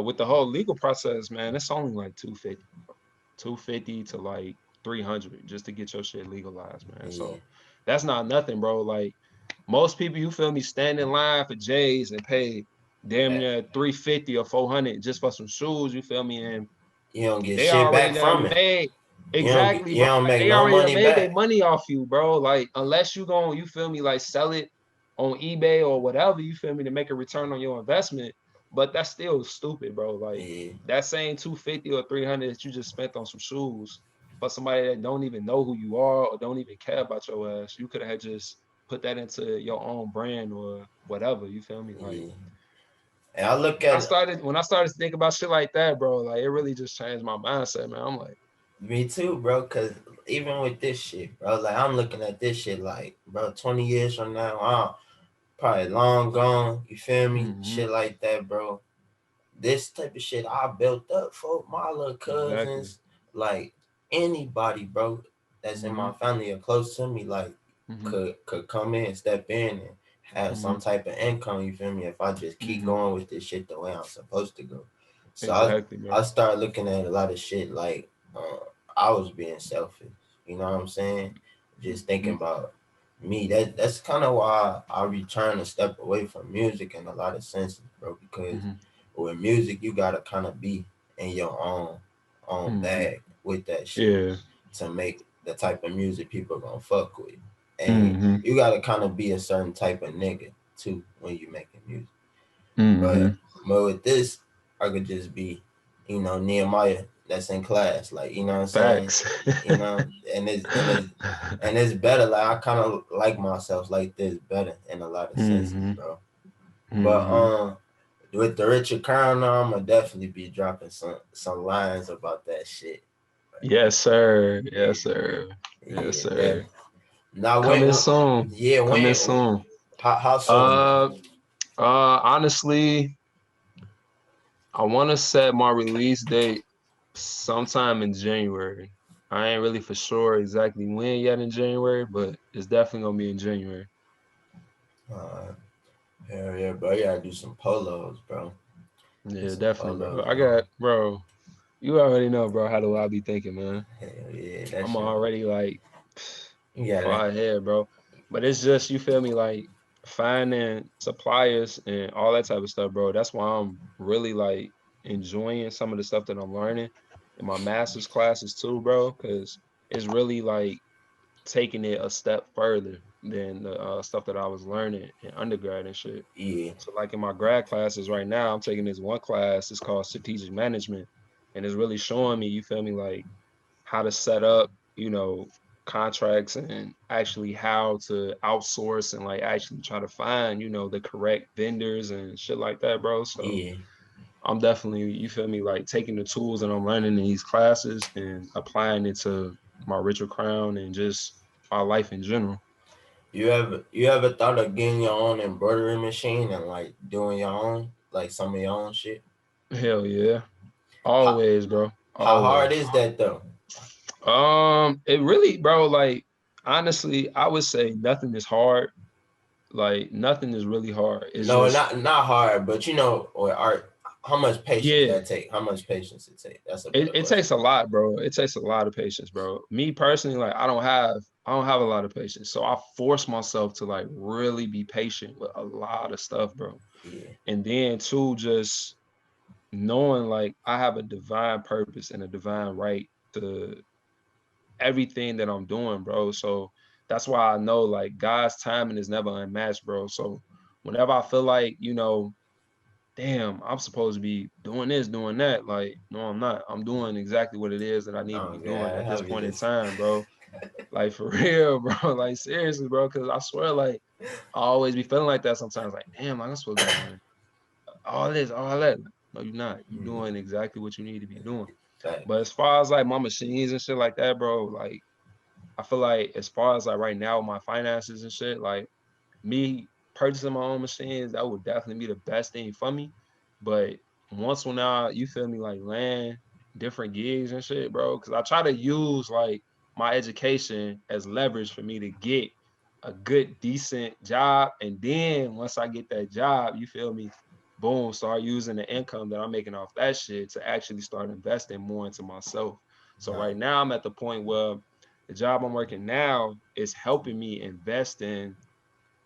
with the whole legal process, man, it's only like 250 to like 300 just to get your shit legalized, man. Yeah. So that's not nothing, bro. Like most people, you feel me, stand in line for J's and pay damn That near 350 or 400 just for some shoes, you feel me? And you don't get they shit already back from done it. made exactly, You bro. don't Like make they no already done money made their back. money off you, bro. Like unless you gon' you feel me, like sell it on eBay or whatever, you feel me, to make a return on your investment. But that's still stupid, bro. Like Yeah, that same 250 or 300 that you just spent on some shoes for somebody that don't even know who you are or don't even care about your ass, you could have just put that into your own brand or whatever. You feel me? Like yeah. And I look at when I started to think about shit like that, bro, like it really just changed my mindset, man. I'm like, me too, bro. Cause even with this shit, bro, like I'm looking at this shit like, bro, 20 years from now, I'm probably long gone. You feel me? Shit like that, bro. This type of shit I built up for my little exactly. cousins, like anybody, bro, that's in my family or close to me, like could come in, step in, and have some type of income. You feel me? If I just keep going with this shit the way I'm supposed to go. So Exactly, I bro. started looking at a lot of shit like I was being selfish. You know what I'm saying? Just thinking about me. That's kind of why I returned a step away from music in a lot of senses, bro, because with music, you gotta kind of be in your own bag with that shit Yeah. to make the type of music people gonna fuck with, and you gotta kind of be a certain type of nigga too when you making music. But with this, I could just be, Nehemiah that's in class, like you know what I'm saying, Facts. and it's better. Like I kind of like myself like this better in a lot of senses, bro. But with the Richard Crown, I'm gonna definitely be dropping some lines about that shit. Yes, sir. Yeah, Yes, sir. Yes, yeah, sir. definitely. Now Coming soon. yeah, Coming soon. how soon? Uh, Honestly, I want to set my release date sometime in January. I ain't really for sure exactly when yet in January, but it's definitely gonna be in January. Uh, Hell yeah, bro. You gotta do some polos, bro. Do Yeah, some definitely, bro. polos, I bro. got, bro. You already know, bro. How do I be thinking, man? Hell yeah, that I'm shit. already like You got that. far ahead, bro. But it's just you feel me, like finding suppliers and all that type of stuff, bro. That's why I'm really like enjoying some of the stuff that I'm learning in my master's classes too, bro. Because it's really like taking it a step further than the stuff that I was learning in undergrad and shit. Yeah, So like in my grad classes right now, I'm taking this one class. It's called strategic management, and it's really showing me, you feel me, like how to set up, contracts and actually how to outsource and like actually try to find, the correct vendors and shit like that, bro. So yeah. I'm definitely, you feel me, like taking the tools that I'm learning in these classes and applying it to my Richard Crown and just my life in general. You ever thought of getting your own embroidery machine and like doing your own, like some of your own shit? Hell yeah. How Always, bro. how hard Always. is that though? It really, bro, like honestly, I would say nothing is hard. Like nothing is really hard. It's No, just not hard, but or art. How much patience yeah, that take? How much patience it take? That's a better it question. takes a lot, bro. It takes a lot of patience, bro. Me personally, like I don't have a lot of patience. So I force myself to like really be patient with a lot of stuff, bro. Yeah, And then too, just knowing like I have a divine purpose and a divine right to everything that I'm doing, bro. So that's why I know like God's timing is never unmatched, bro. So whenever I feel like, damn, I'm supposed to be doing this, doing that. Like, no, I'm not. I'm doing exactly what it is that I need to oh be doing god, at this how point in this? time, bro. Like for real, bro. Like seriously, bro. Cause I swear, like, I always be feeling like that sometimes. Like, damn, like I'm supposed to be doing all this, all that. No, you're not. You're doing exactly what you need to be doing. Fact. But as far as like my machines and shit like that, bro, like I feel like as far as like right now with my finances and shit, like me purchasing my own machines, that would definitely be the best thing for me. But once when I, you feel me, like land different gigs and shit, bro, because I try to use like my education as leverage for me to get a good, decent job. And then once I get that job, you feel me, boom, start using the income that I'm making off that shit to actually start investing more into myself. So Nah, right now I'm at the point where the job I'm working now is helping me invest in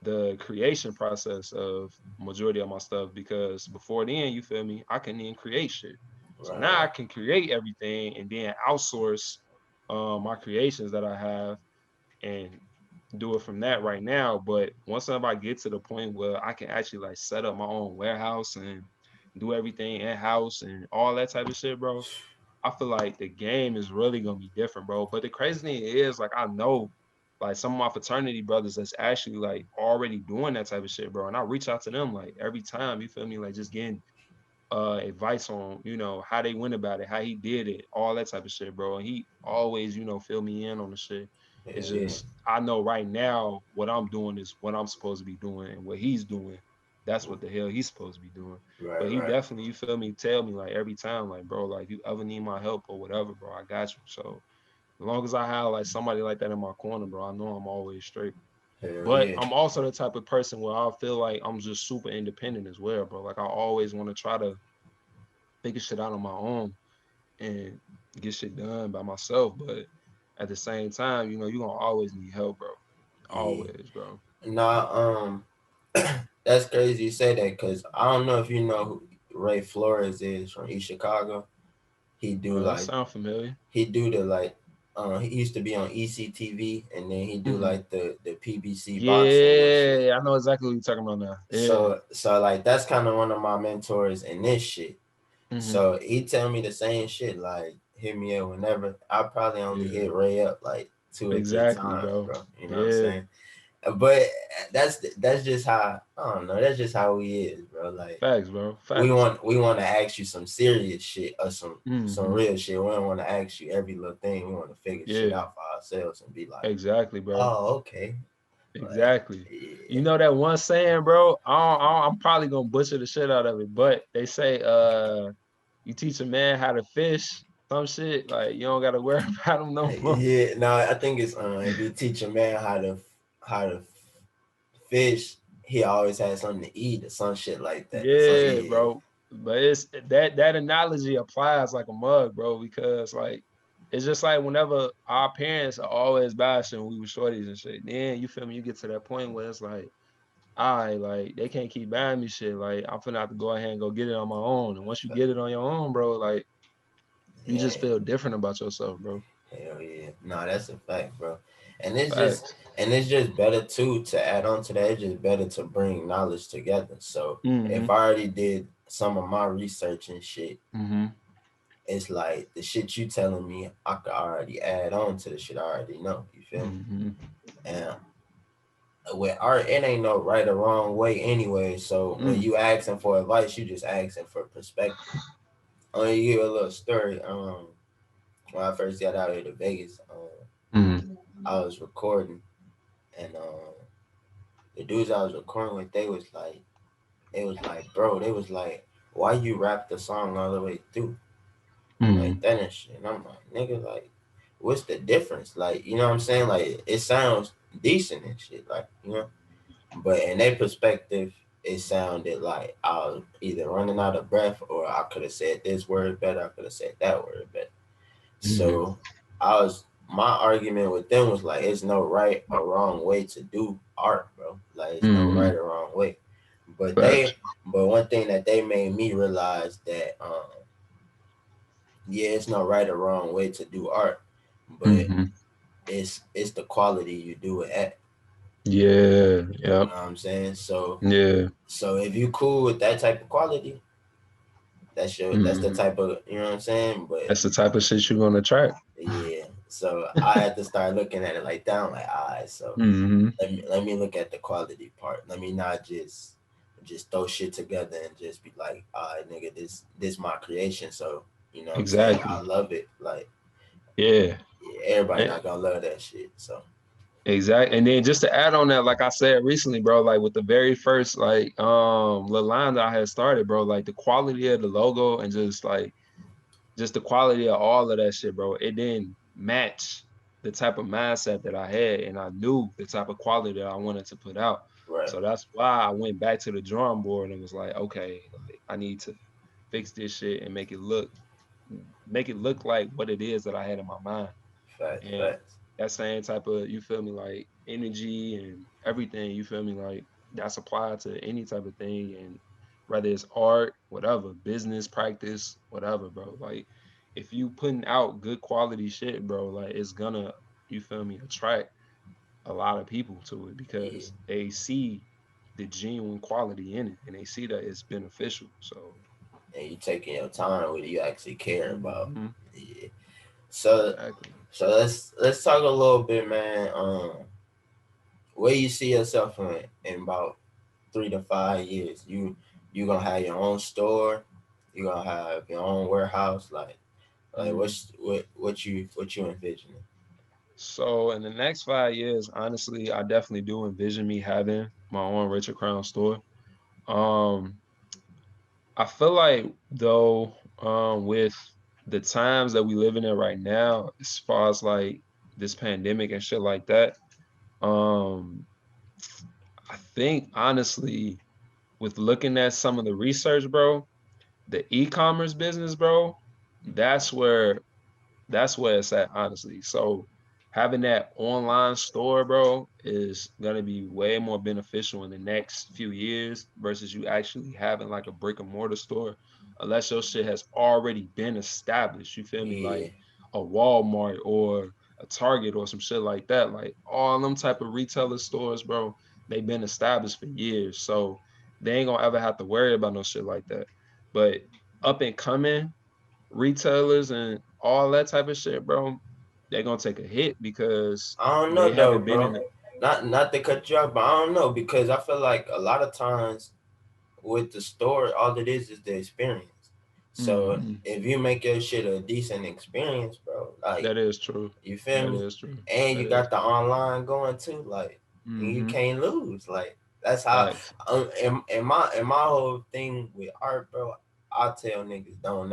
the creation process of majority of my stuff because before then, you feel me, I couldn't even create shit. So right, now I right. can create everything and then outsource my creations that I have and do it from that right now. But once I get to the point where I can actually like set up my own warehouse and do everything in house and all that type of shit, bro, I feel like the game is really gonna be different, bro. But the crazy thing is, like, I know like some of my fraternity brothers that's actually like already doing that type of shit, bro. And I reach out to them like every time, you feel me, like just getting advice on, you know, how they went about it, how he did it, all that type of shit, bro. And he always, you know, fill me in on the shit. It's Hell yeah. just I know right now what I'm doing is what I'm supposed to be doing, and what he's doing, that's what the hell he's supposed to be doing. But Right, he right. definitely, you feel me, tell me like every time, like, bro, like you ever need my help or whatever, bro, I got you. So as long as I have like somebody like that in my corner, bro, I know I'm always straight. Hell But yeah. I'm also the type of person where I feel like I'm just super independent as well, bro. Like I always want to try to figure shit out on my own and get shit done by myself. But at the same time, you know, you're gonna always need help, bro. Yeah. Always, bro. Nah, that's crazy you say that because I don't know if you know who Ray Flores is from East Chicago. He do That like sound familiar. he do the like he used to be on ECTV and then he do Hmm. like the PBC boxing and shit. Yeah, I know exactly what you're talking about now. Yeah. So like that's kind of one of my mentors in this shit. Hmm. So he tell me the same shit, like hit me up whenever. I probably only Yeah. hit Ray up like 2 or 3 Exactly, times, bro. bro. You know what I'm Yeah. saying? But that's just how I don't know. That's just how he is, bro. Like Facts, bro. we Facts. want to ask you some serious shit or some Hmm. real shit. We don't want to ask you every little thing. We want to figure shit Yeah. out for ourselves and be like, Exactly, bro. oh, okay, like Exactly. You yeah, know that one saying, bro? I'm probably gonna butcher the shit out of it, but they say, you teach a man how to fish, some shit like you don't gotta worry about him no more. yeah. No, I think it's if you teach a man how to fish, he always has something to eat or some shit like that. So Yeah, yeah, bro. But it's that analogy applies like a mug, bro, because like it's just like whenever our parents are always bashing when we were shorties and shit. Then you feel me, you get to that point where it's like, all right, like they can't keep buying me shit. Like I'm finna have to go ahead and go get it on my own. And once you get it on your own, bro, like you just yeah. feel different about yourself, bro. Hell yeah. No, that's a fact, bro. And it's just Facts. and it's just better too to add on to that, it's just better to bring knowledge together. So if Mm-hmm. I already did some of my research and shit, Mm-hmm. it's like the shit you telling me I could already add on to the shit I already know. You feel me? Mm-hmm. And with art, it ain't no right or wrong way anyway. So when Mm. you asking for advice, you just asking for perspective. I'm gonna give you a little story. When I first got out here to Vegas, Mm-hmm. I was recording and the dudes I was recording with, bro, they was like, why you rap the song all the way through like Mm-hmm. that and shit? And I'm like, nigga, like, what's the difference? Like, you know what I'm saying? Like, it sounds decent and shit, like, you know. But in their perspective, it sounded like I was either running out of breath or I could have said this word better, I could have said that word better. Mm-hmm. So my argument with them was like, it's no right or wrong way to do art, bro. Like, it's no Mm-hmm. right or wrong way. But Facts. but one thing that they made me realize that, yeah, it's no right or wrong way to do art, but Mm-hmm. it's the quality you do it at. Yeah. You Yep. know what I'm saying? So Yeah. if you cool with that type of quality, that's the Mm-hmm. type of, you know what I'm saying. But That's the type of shit you're gonna track. yeah, so I had to start looking at it like that. I'm like, all right, so Mm-hmm. let me look at the quality part. Let me not just throw shit together and just be like, all right, nigga, this my creation. So you know what I'm saying? I Exactly. love it. Like, Yeah. yeah, everybody And, not gonna love that shit. So exactly. And then just to add on that, like I said recently, bro, like with the very first like little line that I had started, bro, like the quality of the logo and just the quality of all of that shit, bro, it didn't match the type of mindset that I had, and I knew the type of quality that I wanted to put out. right, So that's why I went back to the drawing board and was like, okay, like I need to fix this shit and make it look like what it is that I had in my mind. facts, And facts. that same type of, you feel me, like energy and everything, you feel me, like that's applied to any type of thing. And whether it's art, whatever, business practice, whatever, bro. Like if you putting out good quality shit, bro, like it's gonna, you feel me, attract a lot of people to it Yeah, because they see the genuine quality in it and they see that it's beneficial. So and you taking your time with it. You actually care about. Mm-hmm. Yeah. So Exactly. so let's talk a little bit, man. Where you see yourself in about 3 to 5 years? You gonna have your own store? You gonna have your own warehouse? Like Mm. what you envisioning? So in the next 5 years, honestly, I definitely do envision me having my own Richard Crown store. Um, I feel like though, with the times that we living in right now, as far as like this pandemic and shit like that, um, I think honestly, with looking at some of the research, bro, the e-commerce business, bro, that's where that's where it's at, honestly. So having that online store, bro, is gonna be way more beneficial in the next few years versus you actually having like a brick and mortar store, unless your shit has already been established. You feel me? Yeah. Like a Walmart or a Target or some shit like that. Like all them type of retailer stores, bro, they've been established for years. So they ain't gonna ever have to worry about no shit like that. But up and coming retailers and all that type of shit, bro, they're gonna take a hit because I don't know they though, haven't been in bro. the. Not to cut you off, but I don't know because I feel like a lot of times with the store, all it is the experience. So Mm-hmm. if you make your shit a decent experience, bro, like That is true. you feel That me, is true. and you That is got the true. online going too, like you Mm-hmm. can't lose. Like that's how. Facts. In my whole thing with art, bro, I tell niggas don't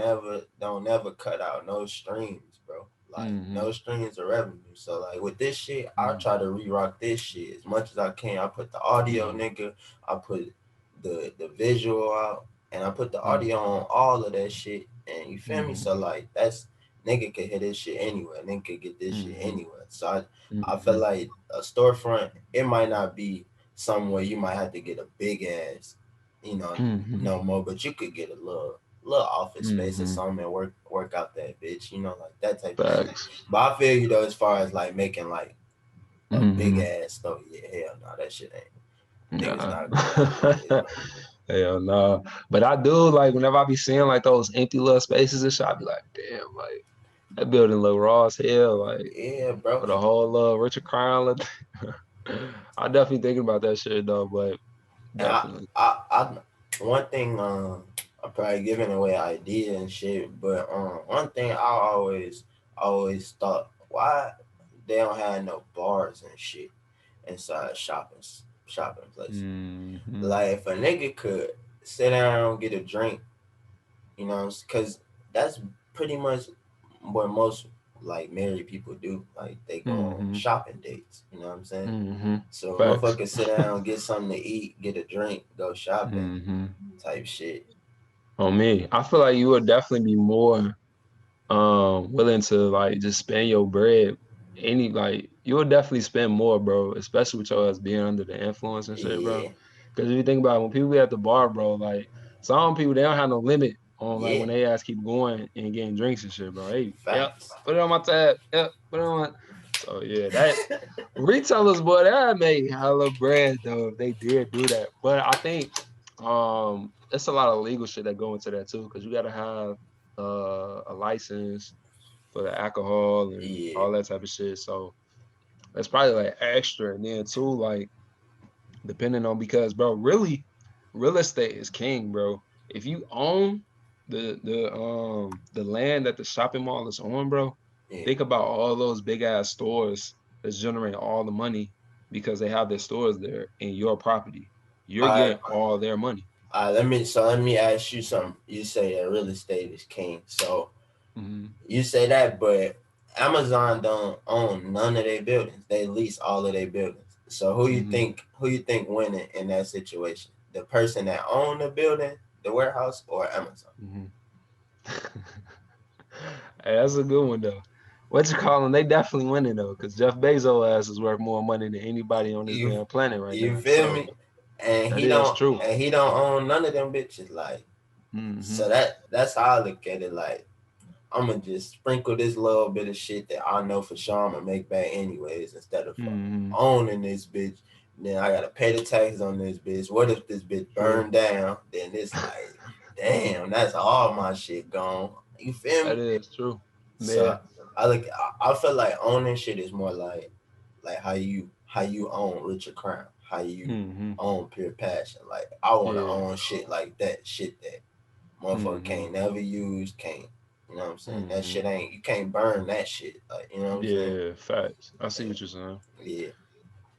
never cut out no streams, bro. Like Mm-hmm. no streams of revenue. So like with this shit, I Mm-hmm. try to re-rock this shit as much as I can. I put the audio, Mm-hmm. nigga. I put the visual out, and I put the audio Mm-hmm. on all of that shit. And you feel me? Mm-hmm. So like that's nigga could hit this shit anywhere. Nigga could get this shit Mm-hmm. anywhere. So I feel Mm-hmm. like a storefront, it might not be somewhere you might have to get a big ass, you know, Mm-hmm. no more, but you could get a little office space or Mm-hmm. something and work out that bitch, like that type of shit. Facts. But I feel you though, as far as like making like a big Mm-hmm. ass store, yeah, hell no, that shit ain't niggas Nah. not gonna do it. Hell no. But I do like whenever I be seeing like those empty little spaces and shit, I be like, damn, like that building look raw as hell. Like Yeah, bro. with a whole Richard Crown. I definitely thinking about that shit though, but And definitely. one thing, I'm probably giving away ideas and shit, but one thing I always thought, why they don't have no bars and shit inside shopping places. Mm-hmm. Like if a nigga could sit down, get a drink, because that's pretty much what most like married people do. Like they go on Mm-hmm. shopping dates. You know what I'm saying? Mm-hmm. So Facts. motherfuckers sit down, get something to eat, get a drink, go shopping, Mm-hmm. type shit. On me, I feel like you would definitely be more willing to like just spend your bread. Any like you would definitely spend more, bro, especially with your ass being under the influence and shit, bro. Yeah, Because if you think about it, when people be at the bar, bro, like some people they don't have no limit on like yeah, when they ass keep going and getting drinks and shit, bro. Hey, yep, facts. put it on my tab. Yep, put it on my. So yeah, that retailers, boy, that made hella bread though if they did do that. But I think it's a lot of legal shit that go into that too, because you gotta have a license for the alcohol and Yeah, all that type of shit. So that's probably like extra. And then too, like depending on because bro, really, real estate is king, bro. If you own the land that the shopping mall is on, bro, yeah. think about all those big ass stores that's generating all the money because they have their stores there in your property. You're All right, getting all their money. all right. Let me ask you something. You say that real estate is king. So Mm-hmm. you say that, but Amazon don't own none of their buildings. They lease all of their buildings. So Mm-hmm. who you think winning in that situation? The person that owned the building, the warehouse, or Amazon? Mm-hmm. Hey, that's a good one though. What you call them? They definitely winning though, because Jeff Bezos ass is worth more money than anybody on this You damn planet right you now. feel So me? And that he is don't true. and he don't own none of them bitches. Like Mm-hmm. so that's how I look at it. Like I'm gonna just sprinkle this little bit of shit that I know for sure I'm gonna make back anyways, instead of Mm-hmm. owning this bitch. Then I gotta pay the taxes on this bitch. What if this bitch True. burned down? Then it's like, damn, that's all my shit gone. You feel me? That is true. So I feel like owning shit is more like how you own Richard Crwn, how you own Pure Passion. Like I want to own shit like that, shit that motherfucker can't never use, can't. You know what I'm saying? That shit ain't, you can't burn that shit. Like, you know what I'm saying? Yeah, facts. I see what you're saying. Yeah.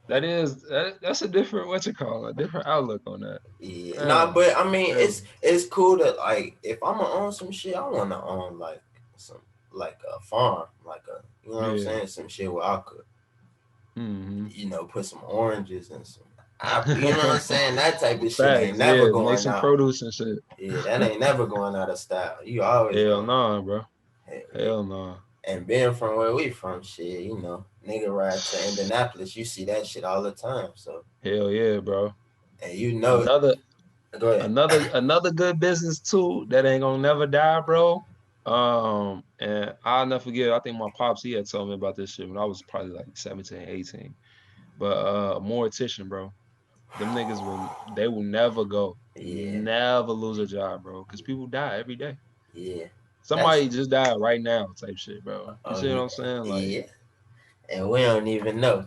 That's a different a different outlook on that. Yeah. Nah, but I mean it's cool that like if I'ma own some shit, I wanna own like some like a farm, like a you know what I'm saying? Some shit where I could you know, put some oranges and some apple, you know what I'm saying? That type of shit ain't never going make some out. produce and shit. Yeah, that ain't never going out of style. You always Hell nah, bro. Hell nah. nah. And being from where we from, shit, you know, nigga ride to Indianapolis, you see that shit all the time. So hell yeah, bro. And you know go ahead. Another good business too that ain't gonna never die, bro. And I'll never forget, I think my pops, he had told me about this shit when I was probably like 17, 18. But a mortician, bro. Them niggas will never go. Yeah. Never lose a job, bro. Because people die every day. Yeah. Somebody just died right now type shit, bro. You see what I'm saying? Like, yeah. And we don't even know.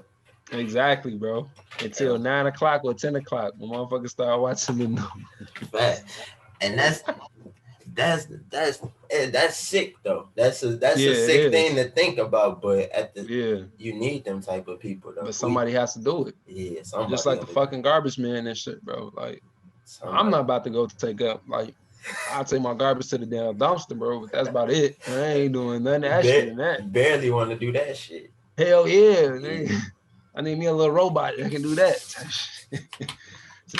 Exactly, bro. Until 9 o'clock or 10 o'clock when motherfuckers start watching the news. Fact. And that's sick though. That's a sick thing to think about, but you need them type of people though. But somebody has to do it. Yeah, somebody. Just like the fucking garbage man and shit, bro. Like I'm not about to go take up like I'll take my garbage to the damn dumpster, bro. But that's about it. I ain't doing nothing extra than that. Barely want to do that shit. Hell yeah. I need me a little robot that can do that. Since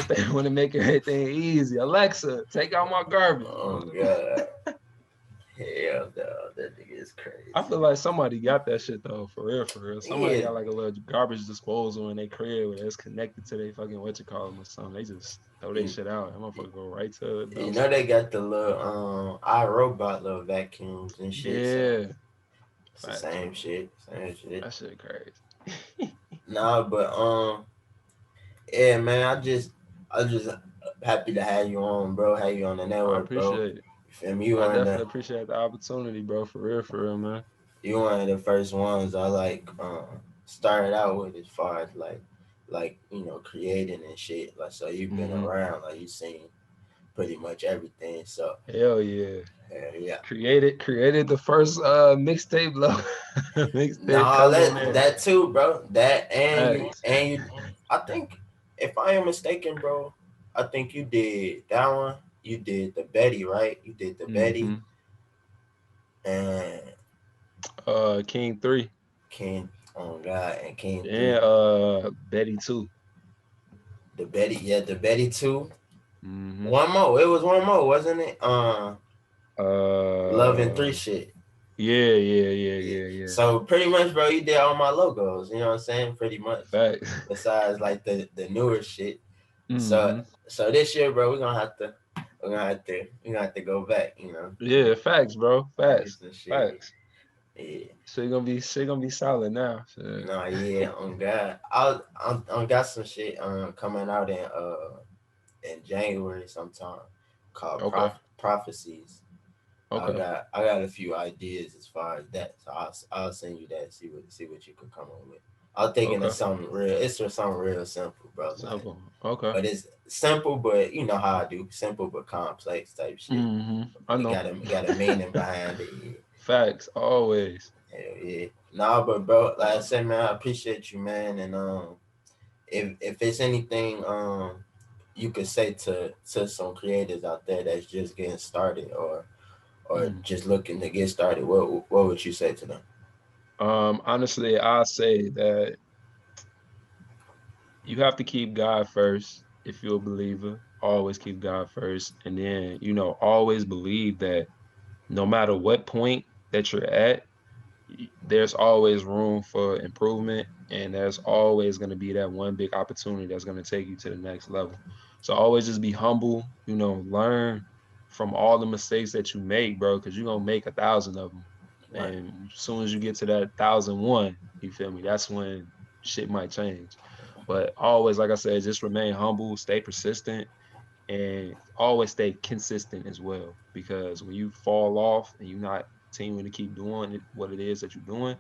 they want to make everything easy. Alexa, take out my garbage. Oh god. Hell no, that nigga is crazy. I feel like somebody got that shit though, for real. Somebody got like a little garbage disposal in their crib where it's connected to their fucking or something. They just throw their shit out. That motherfucker go right to it. You know they got the little iRobot little vacuums and shit. Yeah. So it's the same shit. That shit crazy. Nah, but yeah, man, I just happy to have you on, bro. Have you on the network, I appreciate it. I definitely appreciate the opportunity, bro. For real, man. You one of the first ones I like started out with as far as like you know creating and shit. Like so you've been around, like you've seen pretty much everything. So hell yeah. Created the first mixtape that too, bro. That and you I think if I am mistaken, bro, I think you did that one. You did the Betty, right? You did the Betty. And King 3. Oh God, and King 3. Yeah, Betty 2. The Betty 2. One more. It was one more, wasn't it? Love and 3 shit. Yeah. So pretty much, bro, you did all my logos. You know what I'm saying? Pretty much. Facts. Besides like the newer shit. So this year, bro, we're gonna have to go back. You know. Yeah, facts, bro. Facts. Yeah. Shit gonna be solid now. Shit. No, yeah, on God. I got some shit coming out in January sometime called Prophecies. Okay. I got a few ideas as far as that. So I'll send you that, see what you can come up with. I'm thinking of something real. It's just something real simple, bro. Simple. Like, but it's simple, but you know how I do. Simple but complex type shit. I know. Got a meaning behind it. Yeah. Facts, always. Hell yeah. Nah, but bro, like I said, man, I appreciate you, man. And if it's anything you could say to some creators out there that's just getting started or just looking to get started, what would you say to them? Honestly, I say that you have to keep God first if you're a believer. Always keep God first. And then, always believe that no matter what point that you're at, there's always room for improvement, and there's always going to be that one big opportunity that's going to take you to the next level. So always just be humble, learn from all the mistakes that you make, bro, because you're going to make 1,000 of them. Right. And as soon as you get to that 1,001, you feel me? That's when shit might change. But always, like I said, just remain humble, stay persistent, and always stay consistent as well. Because when you fall off and you're not continuing to keep doing what it is that you're doing,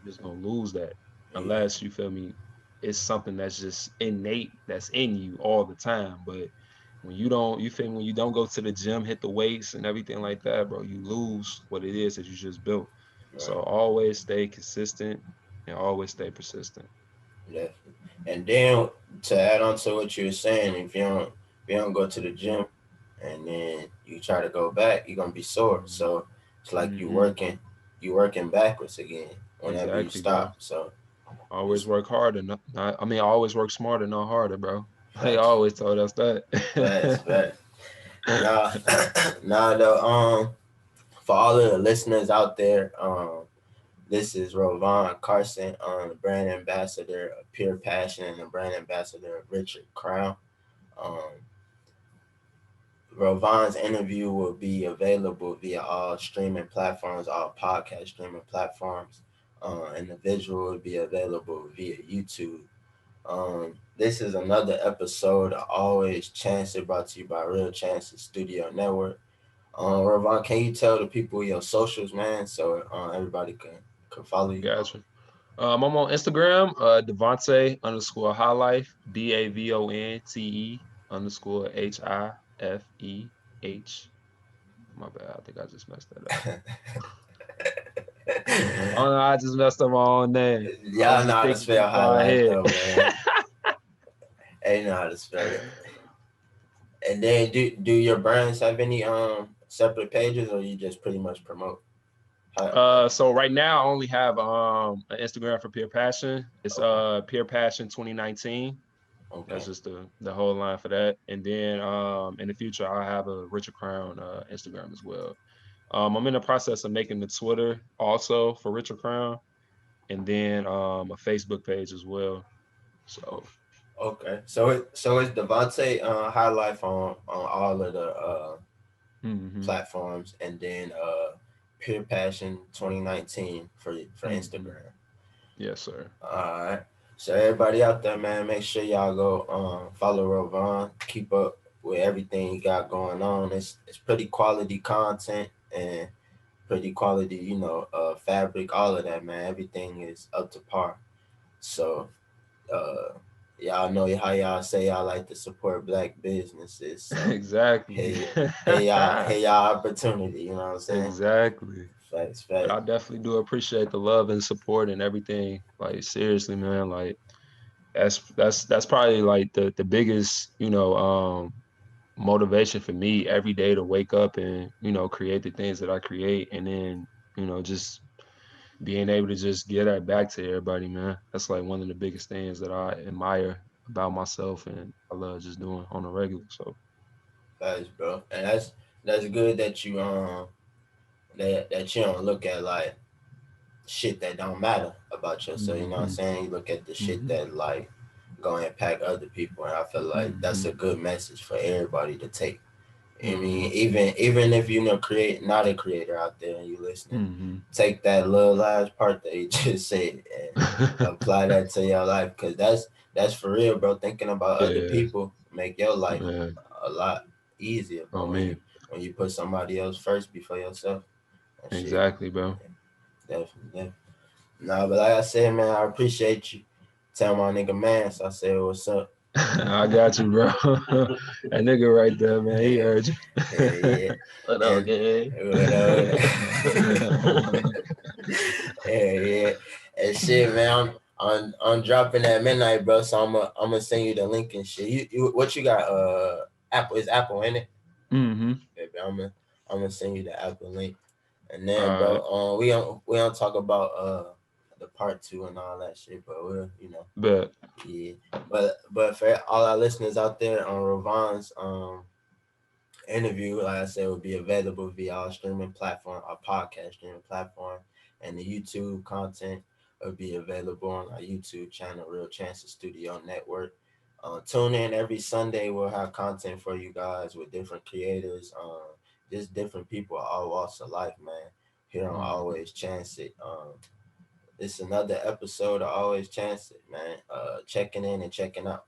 you're just gonna lose that Yeah. unless you feel me. It's something that's just innate, that's in you all the time. But when you don't, you feel me, when you don't go to the gym, hit the weights and everything like that, bro, you lose what it is that you just built. So Right. always stay consistent and always stay persistent. Definitely. And then to add on to what you were saying, if you don't go to the gym and then you try to go back, you're gonna be sore. So it's like Mm-hmm. you working backwards again whenever you Exactly, bro. stop. So Always it's work harder. I mean, always work smarter, not harder, bro. They facts, always told us that. facts. Now, now though, for all of the listeners out there, this is Rovon Carson, the brand ambassador of Pure Passion and the brand ambassador of Richard Crwn. Um, Rovon's interview will be available via all streaming platforms, all podcast streaming platforms, and the visual will be available via YouTube. This is another episode of Always Chance It, brought to you by Real Chance's Studio Network. Rovon, can you tell the people your socials, man, so everybody can follow you? Gotcha. I'm on Instagram, Devonte underscore High Life, DAVONTE underscore HIFEH. My bad. I think I just messed that up. Oh no, I just messed up my own name. I was Y'all know just how to thinking spell too high far life ahead. though, man. They know how to spell it. And then do your brands have any separate pages, or you just pretty much promote? So right now I only have an Instagram for Pure Passion. It's Okay, Pure Passion 2019. That's okay, just the whole line for that. And then in the future I'll have a Richard Crwn Instagram as well. I'm in the process of making the Twitter also for Richard Crwn, and then a Facebook page as well. So okay. So it's Devonte High Life on all of the hmm platforms, and then Pure Passion 2019 for hmm Instagram. yes, sir. All right. So everybody out there, man, make sure y'all go follow Rovon. Keep up with everything he got going on. It's pretty quality content and pretty quality, fabric, all of that, man. Everything is up to par. So uh y'all know how y'all say y'all like to support black businesses. So Exactly. hey y'all opportunity, you know what I'm saying? Exactly. Facts, But facts. I definitely do appreciate the love and support and everything. Like seriously, man. Like that's probably like the biggest, motivation for me every day to wake up and, create the things that I create, and then, just being able to just get that back to everybody, man. That's like one of the biggest things that I admire about myself and I love just doing on a regular. So Facts, bro. And that's good that you don't look at like shit that don't matter about yourself. You know what I'm hmm saying? You look at the shit hmm that like gonna impact other people, and I feel like that's hmm a good message for everybody to take. I hmm mean, even if you not a creator out there and you listening, hmm take that little last part that you just said and apply that to your life, because that's for real, bro. Thinking about other Yeah, people make your life man. a lot easier, Oh bro. When you man. when you put somebody else first before yourself, that shit Exactly, bro. definitely. Nah, but like I said, man, I appreciate you. Tell my nigga man, so I said what's up. I got you, bro. That nigga right there, man. He Yeah, heard you. yeah. What up, And gang? what yeah. And shit, man, I'm dropping that midnight, bro. So I'm gonna send you the link and shit. You what you got? Apple is Apple in it, hmm baby. I'm gonna send you the Apple link, and then, All right. bro, we don't talk about the part two and all that shit, but Bet. yeah. But for all our listeners out there on Rovon's interview, like I said, will be available via our streaming platform, our podcast streaming platform, and the YouTube content will be available on our YouTube channel, Real Chance's Studio Network. Tune in every Sunday. We'll have content for you guys with different creators, just different people, all walks of life, man. Here on hmm Always Chance It. It's another episode of Always Chance It, man. Checking in and checking out.